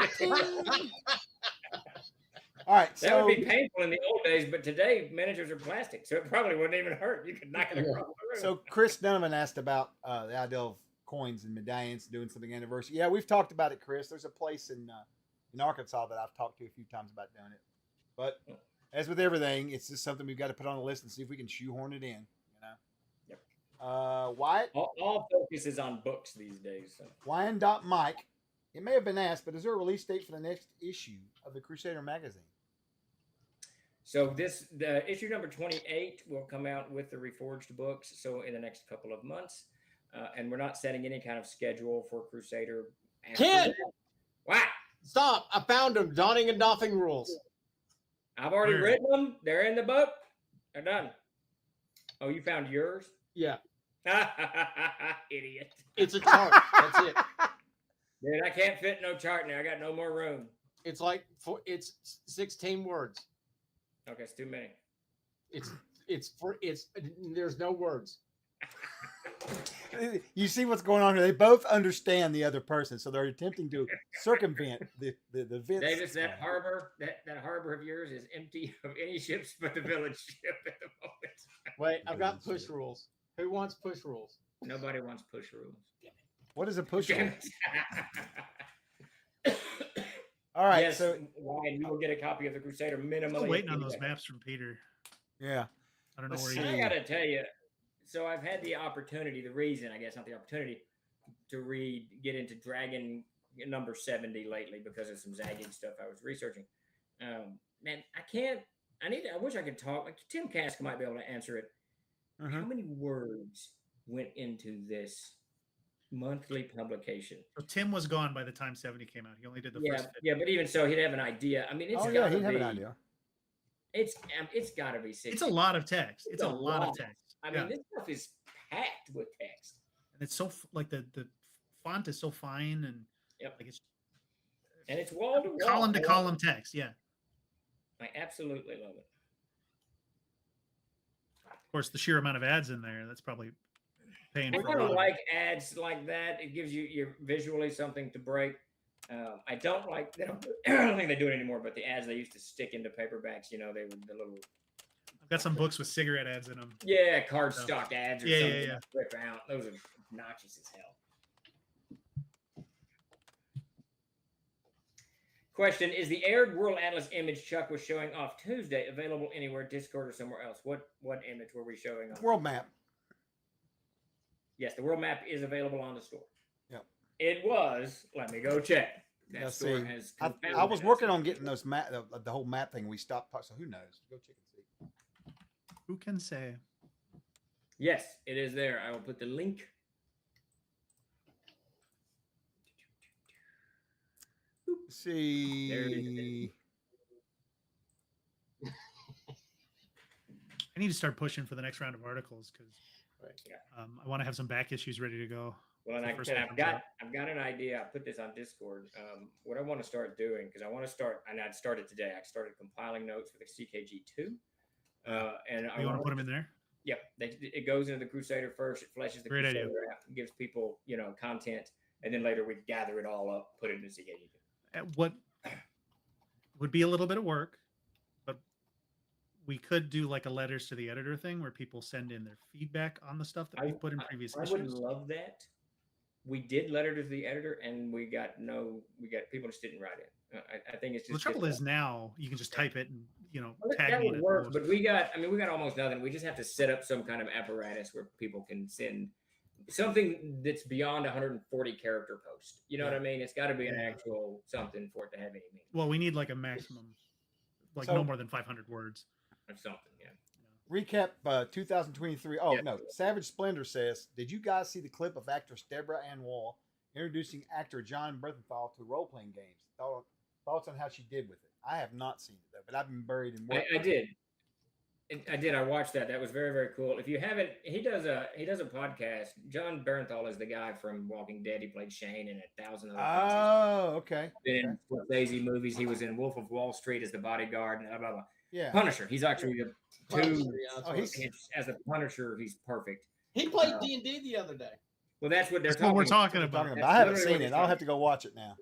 All right, that would be painful in the old days, but today miniatures are plastic, so it probably wouldn't even hurt. You could knock it across the room. So Chris Donovan asked about the idea of coins and medallions doing something anniversary. Yeah, we've talked about it, Chris. There's a place in Arkansas that I've talked to a few times about doing it. But as with everything, it's just something we've got to put on the list and see if we can shoehorn it in. Wyatt? All focus is on books these days. So. Wyan.Mike. It may have been asked, but is there a release date for the next issue of the Crusader magazine? So the issue number 28 will come out with the reforged books. So in the next couple of months, and we're not setting any kind of schedule for Crusader. Kid, what? Stop! I found them. Donning and doffing rules. I've already written them. They're in the book. They're done. Oh, you found yours? Yeah. Idiot. It's a chart. That's it. Dude, I can't fit no chart now. I got no more room. It's it's 16 words. Okay, it's too many. There's no words. You see what's going on here. They both understand the other person, so they're attempting to circumvent the Vince. Davis, that harbor of yours is empty of any ships but the village ship at the moment. Wait, I've got push rules. Who wants push rules? Nobody wants push rules. What is a push rule? All All right. Yes, So Ryan, you will get a copy of the Crusader minimally. Still waiting on if you those get it. maps from Peter. yeah. I don't know Let's where see. And he I gotta tell you, so I've had the opportunity, the reason, I guess, not the opportunity, to get into Dragon number 70 lately because of some zagging stuff I was researching. Man, I wish I could talk. Like Tim Kask might be able to answer it. Mhm. How many words went into this monthly publication? So Tim was gone by the time 70 came out. He only did the Yeah, first 50. yeah, but even so, he'd have an idea. I mean, it's Oh yeah, gotta he'd have be. an idea. It's got to be 60. It's a lot of text. It's It's a a lot of lot. text. I Yeah. mean, this stuff is packed with text. And it's so like the font is so fine and Yep. like it's And it's wall to wall. column to I love column it. text. Yeah. I absolutely love it. Of course, the sheer amount of ads in there, that's probably paying I for a kind lot of of like ads like that. It gives you visually something to break. I don't like. They don't. I don't think they do it anymore. But the ads they used to stick into paperbacks, you know, they were the little I've got some books with cigarette ads in them. cardstock ads or Yeah, yeah, something. yeah. that Rip out. Those are obnoxious as hell. Question: is the aired World Atlas image Chuck was showing off Tuesday available anywhere, Discord or somewhere else? What image were we showing off? World map. Yes, the world map is available on the store. Yep. It was. Let me go check. That Let's store see. has. I confirmed was that. working on getting those map, the whole map thing. We stopped. So who knows? Go check and see. Who can say? Yes, it is there. I will put the link. Let's see. There it is. I need to start pushing for the next round of articles because Right. I want to have some back issues ready to go. Well, and The I, first and one I've comes got out. I've got an idea. I put this on Discord. What I want to start doing because I want to start, and I'd started today. I started compiling notes for the CKG2, and I You want want to put them in there? Yep, it goes into the Crusader first. It fleshes the Great Crusader idea. out, gives people content, and then later we gather it all up, put it in the CKG2. What would be a little bit of work, but we could do like a letters to the editor thing where people send in their feedback on the stuff that we put in previous I would issues. love that. We did letter to the editor, and we got people just didn't write in. I think it's Well, just the trouble is now you can just type it and Well, tag that me in would a work, post. but we got almost nothing. We just have to set up some kind of apparatus where people can send something that's beyond 140 character post. You know what I mean? It's got to be an actual something for it to have any meaning. Well, we need like a maximum, like So- no more than 500 words. Or something, yeah. Recap 2023. Oh no, Savage Splendor says, "Did you guys see the clip of actress Deborah Ann Wall introducing actor John Bernthal to role-playing games? Thoughts on how she did with it? I have not seen it though, but I've been buried in work. I did. I did. I watched that. That was very, very cool. If you haven't, he does a podcast. John Bernthal is the guy from Walking Dead. He played Shane in 1,000 other things. Oh, okay. Been in Scorsese movies. He was in Wolf of Wall Street as the bodyguard and blah blah blah. Yeah. Punisher. He's actually the Punisher, two. yeah, that's Oh, what he's- it is. As a Punisher, he's perfect. He played D&D the other day. Well, that's what they're That's what we're talking Talking about. about. That's I haven't literally seen what it. he's I'll have talking to go watch it now.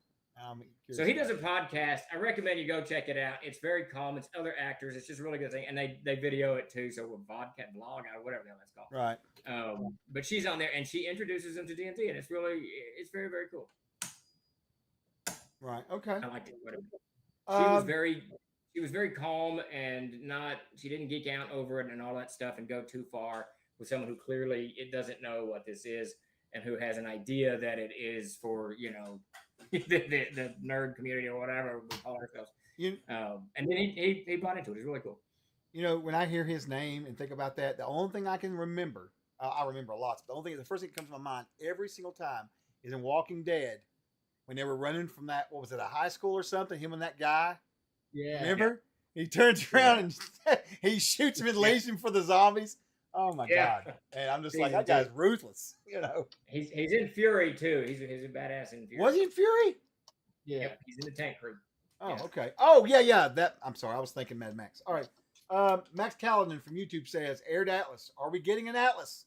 So he does a podcast. I recommend you go check it out. It's very calm. It's other actors. It's just a really good thing, and they video it too. So a vodka vlog or whatever the hell that's called. Right. But she's on there, and she introduces them to D&D, and it's very, very cool. Right. Okay. I liked it. Whatever. She was very calm and she didn't geek out over it and all that stuff and go too far with someone who clearly it doesn't know what this is and who has an idea that it is for the nerd community or whatever we call ourselves. And then he bought into it. It's really cool. When I hear his name and think about that, the only thing I can remember, I remember lots, but the first thing that comes to my mind every single time is in Walking Dead when they were running from that, what was it, a high school or something? Him and that guy. Yeah. Remember? He turns around and he shoots him and leaves him for the zombies. Oh my God. And I'm just like, that guy's ruthless. He's in Fury too. He's a badass in Fury. Was he in Fury? Yeah. Yep, he's in the tank crew. Oh, Yeah. okay. Oh, yeah. I'm sorry. I was thinking Mad Max. All right. Max Callanan from YouTube says, Aired Atlas. Are we getting an Atlas?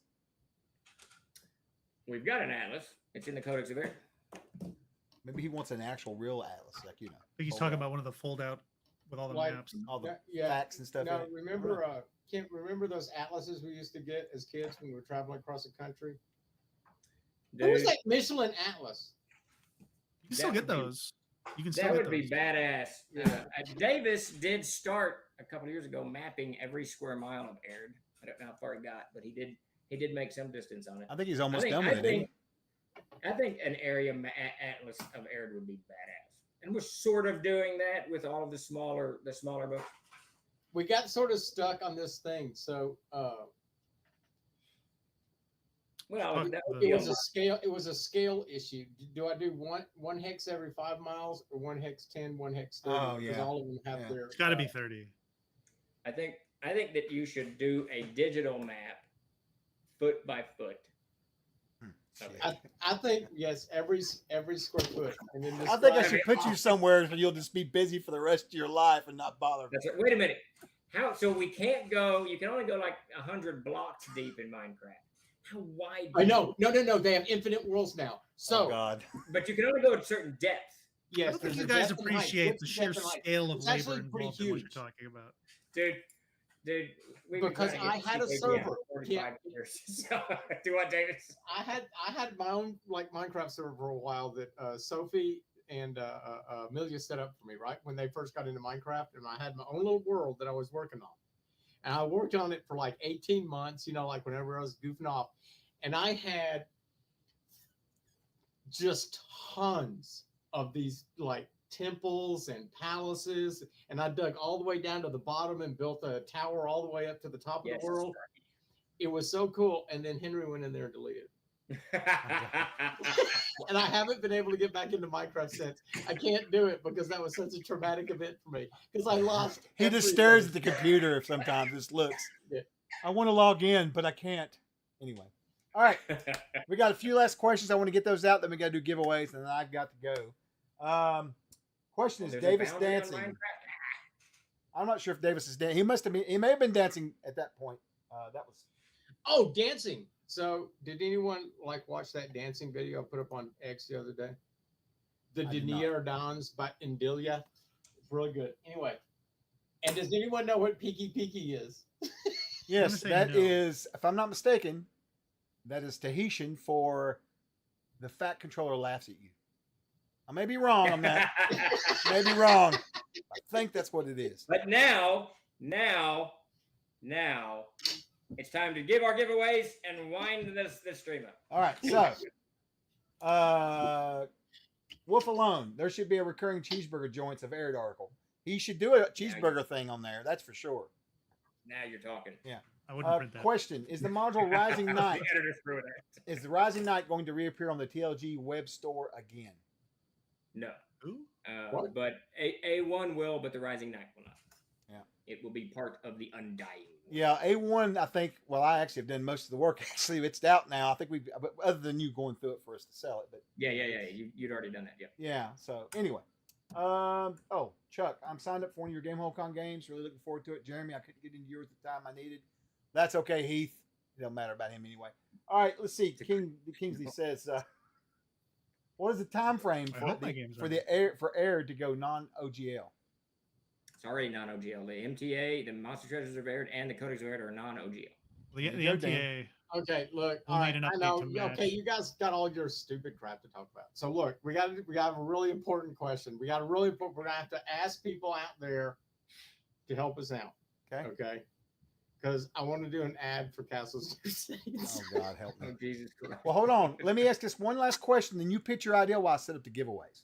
We've got an atlas. It's in the Codex of Air. Maybe he wants an actual real Atlas, like I think he's talking about one of the fold out with all the Like- maps. all the Yeah. facts and stuff. Now, in it. remember, Kent, remember those atlases we used to get as kids when we were traveling across the country? What was Dude, that Michelin atlas? You can still That get would be- those. You can still That get would be those. badass. Davis did start a couple of years ago mapping every square mile of Aird. I don't know how far he got, but he did make some distance on it. I think he's I almost think done I with it. ain't think I think an area atlas of Aird would be badass, and we're sort of doing that with all of the smaller books. We got sort of stuck on this thing, so Well, Fuck that would the- be it was a scale. It was a scale issue. Do I do one hex every 5 miles, or one hex 10, one hex 30? Oh, Because yeah. all of them have Yeah. their. It's got to be 30. I think that you should do a digital map, foot by foot. Shit. I think yes, every square foot. And then I think I describe- should put you somewhere so you'll just be busy for the rest of your life and not bother. That's right. Wait a minute. How? So we can't go. You can only go like 100 blocks deep in Minecraft. How wide? I know. No. They have infinite worlds now. So Oh God. But you can only go at a certain depth. I yes, don't think there's you a guys depth and height. appreciate What's the sheer depth and height? scale of It's labor actually pretty involved in what you're huge. talking about. Dude. We've been Because trying to get I had a TLG out server. for 45 years. So, do what, Davis? I had my own like Minecraft server for a while that Sophie and Amelia set up for me right when they first got into Minecraft, and I had my own little world that I was working on, and I worked on it for like 18 months. Like whenever I was goofing off, and I had just tons of these like temples and palaces, and I dug all the way down to the bottom and built a tower all the way up to the top of Yes, the world. It was so cool, and then Henry went in there and deleted. And I haven't been able to get back into Minecraft since. I can't do it because that was such a traumatic event for me. Because I lost. He just stares at the computer sometimes. Just looks. Yeah. I want to log in, but I can't. Anyway. All right. We got a few last questions. I want to get those out. Then we got to do giveaways, and then I've got to go. Question is There's a Davis boundary on dancing? Minecraft? I'm not sure if Davis is dancing. He must have been. He may have been dancing at that point. That was. Oh, dancing. So, did anyone like watch that dancing video I put up on X the other day? The I did not. Denier Dons by Indilia. It's really good. Anyway, and does anyone know what Peaky Peaky is? Yes, say that no. is, if I'm not mistaken, that is Tahitian for the fat controller laughs at you. I may be wrong on that. Maybe wrong. I think that's what it is. But now, it's time to give our giveaways and wind this stream up. All right, so Wolf Alone, there should be a recurring cheeseburger joints of Aired article. He should do a cheeseburger thing on there. That's for sure. Now you're talking. I wouldn't print that. Question: is the module Rising Knight? The editor's ruining it. Is the Rising Knight going to reappear on the TLG web store again? No. Ooh. What? But A1 will, but the Rising Knight will not. Yeah. It will be part of the Undying. Yeah, A1. I think. Well, I actually have done most of the work. Actually, it's out now. I think we, other than you going through it for us to sell it, but Yeah. You'd already done that. Yeah. yeah. So anyway, oh Chuck, I'm signed up for one of your Game Con games. Really looking forward to it. Jeremy, I couldn't get into yours at the time I needed. That's okay, Heath. It don't matter about him anyway. All right, let's see. Kingsley says, what is the time frame I for hope my game's for ready. the air to go non-OGL? It's already non-OGL. The MTA, the Monster Treasures of Aired, and the Codex of Aired are non-OGL. The Go, Dan. MTA. Okay, look. We'll All need right, an I update know. to Yeah, okay, match. you guys got all your stupid crap to talk about. So look, we got a really important question. We're gonna have to ask people out there to help us out. Okay. Okay. Because I want to do an ad for Castles Crusades. Oh God, help me. Oh, Jesus Christ. Well, hold on. Let me ask this one last question, then you pitch your idea while I set up the giveaways.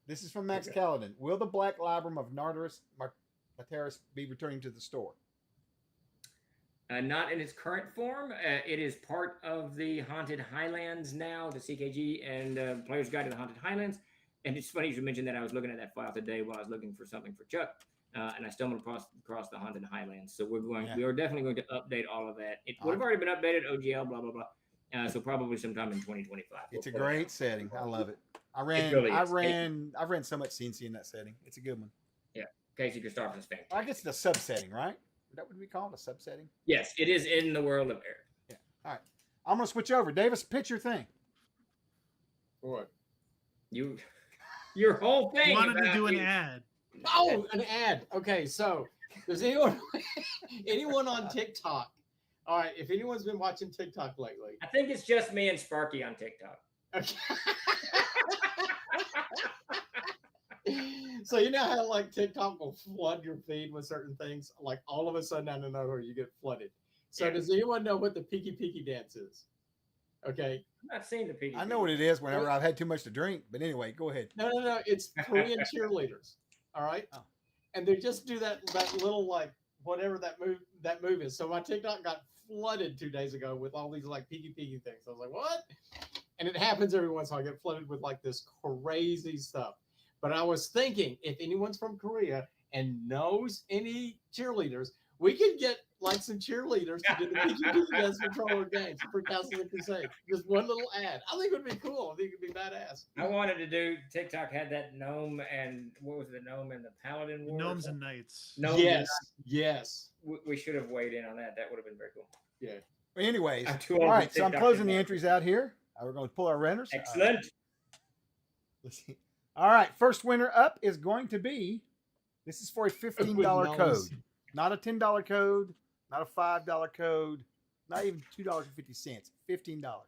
This is from Max Okay. Caledon. Will the Black Labrum of Narteris be returning to the store? Not in its current form. It is part of the Haunted Highlands now, the CKG and Player's Guide to the Haunted Highlands. And it's funny you should mention that. I was looking at that file today while I was looking for something for Chuck, and I stumbled across the Haunted Highlands. So we are definitely going to update all of that. It would have already been updated, OGL, blah blah blah. So probably sometime in 2025. It's a we'll put it great out. setting. I love it. I've really is. ran so much CNC in that setting. It's a good one. Casey Christopherson's fan. I guess it's a subsetting, right? That would be called a subsetting. Yes, it is in the world of air. Yeah. All right. I'm gonna switch over. Davis, pitch your thing. What? Your whole I thing. wanted to about do an you- ad. Oh, an ad. Okay, so does anyone on TikTok? All right, if anyone's been watching TikTok lately, I think it's just me and Sparky on TikTok. okay. So you know how like TikTok will flood your feed with certain things? Like all of a sudden out of nowhere you get flooded. So Yeah. does anyone know what the Peaky dance is? Okay. I'm not seeing the piggy. I know what it is whenever I've had too much to drink. But anyway, go ahead. No. It's Korean cheerleaders. All right. Oh. And they just do that little like whatever that move is. So my TikTok got flooded 2 days ago with all these like Peaky things. I was like, what? And it happens every once in a while. I get flooded with like this crazy stuff. But I was thinking, if anyone's from Korea and knows any cheerleaders, we could get like some cheerleaders to do the Peaky dance for Troller Games for Castle and Crusade. Just one little ad. I think it would be cool. I think it would be badass. I wanted to do TikTok had that gnome and what was the gnome and the paladin war? Gnomes and knights. Gnomes Yes. we should have weighed in on that. That would have been very cool. Yeah. Well, anyways, I'm too all old right. for So I'm TikTok closing the anymore. entries out here. We're going to pull our renters. Excellent. Let's see. All right. First winner up is going to be. This is for a $15 With code, gnomes. not a $10 code, not a $5 code, not even $2.50. $15. All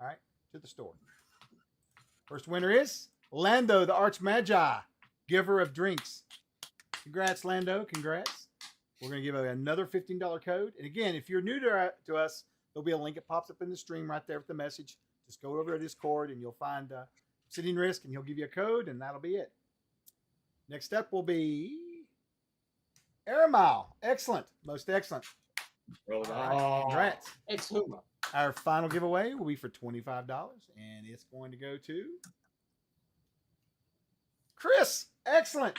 right, to the store. First winner is Lando, the Arch Magi, giver of drinks. Congrats, Lando. Congrats. We're going to give away another $15 code. And again, if you're new to us, there'll be a link that pops up in the stream right there with the message. Just go over to Discord and you'll find Sitting Risk, and he'll give you a code, and that'll be it. Next up will be Airmile. Excellent. Most excellent. Roll All on. right. Congrats. It's Huma. Our final giveaway will be for $25, and it's going to go to Chris. Excellent.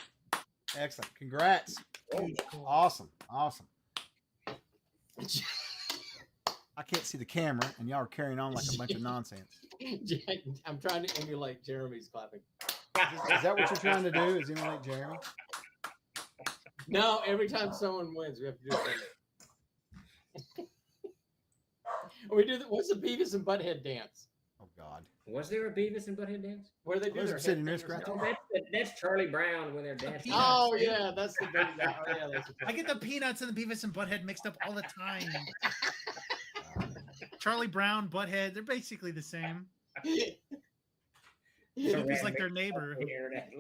Excellent. Congrats. Awesome. Awesome. I can't see the camera, and y'all are carrying on like a bunch of nonsense. I'm trying to emulate Jeremy's clapping. Is that what you're trying to do? Is emulate Jeremy? No, every time someone wins, we have to do something. We do. What's the Beavis and Butthead dance? Oh God. Was there a Beavis and Butthead dance? Where they do There's their a Sitting head Risk fingers right down? there. No, that's Charlie Brown when they're dancing. Oh yeah, that's the big guy. Oh, yeah, that's the I get the Peanuts and the Beavis and Butthead mixed up all the time. Charlie Brown, Butthead, they're basically the same. Snoopy's like their neighbor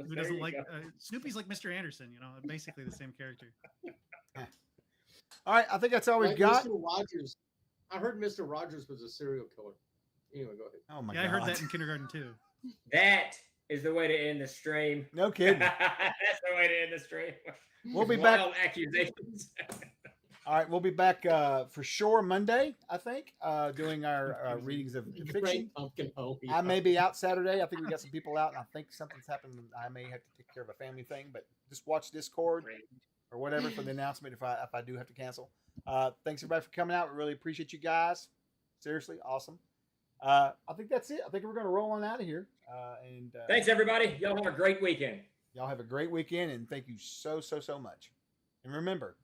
who doesn't like Snoopy's like Mr. Anderson, you know, basically the same character. All right, I think that's all we've Like got. Mr. Rogers. I heard Mr. Rogers was a serial killer. Anyway, go ahead. Oh my Yeah, God. I heard that in kindergarten too. That is the way to end the stream. No kidding. That's the way to end the stream. We'll be back. Wild accusations. All right, we'll be back for sure Monday, I think, doing our readings of fiction. Great pumpkin home. I may be out Saturday. I think we got some people out, and I think something's happened. I may have to take care of a family thing, but just watch Discord or whatever for the announcement if I do have to cancel. Thanks everybody for coming out. We really appreciate you guys. Seriously, awesome. I think that's it. I think we're going to roll on out of here. And Thanks, everybody. Y'all have a great weekend. y'all have a great weekend, and thank you so much. And remember,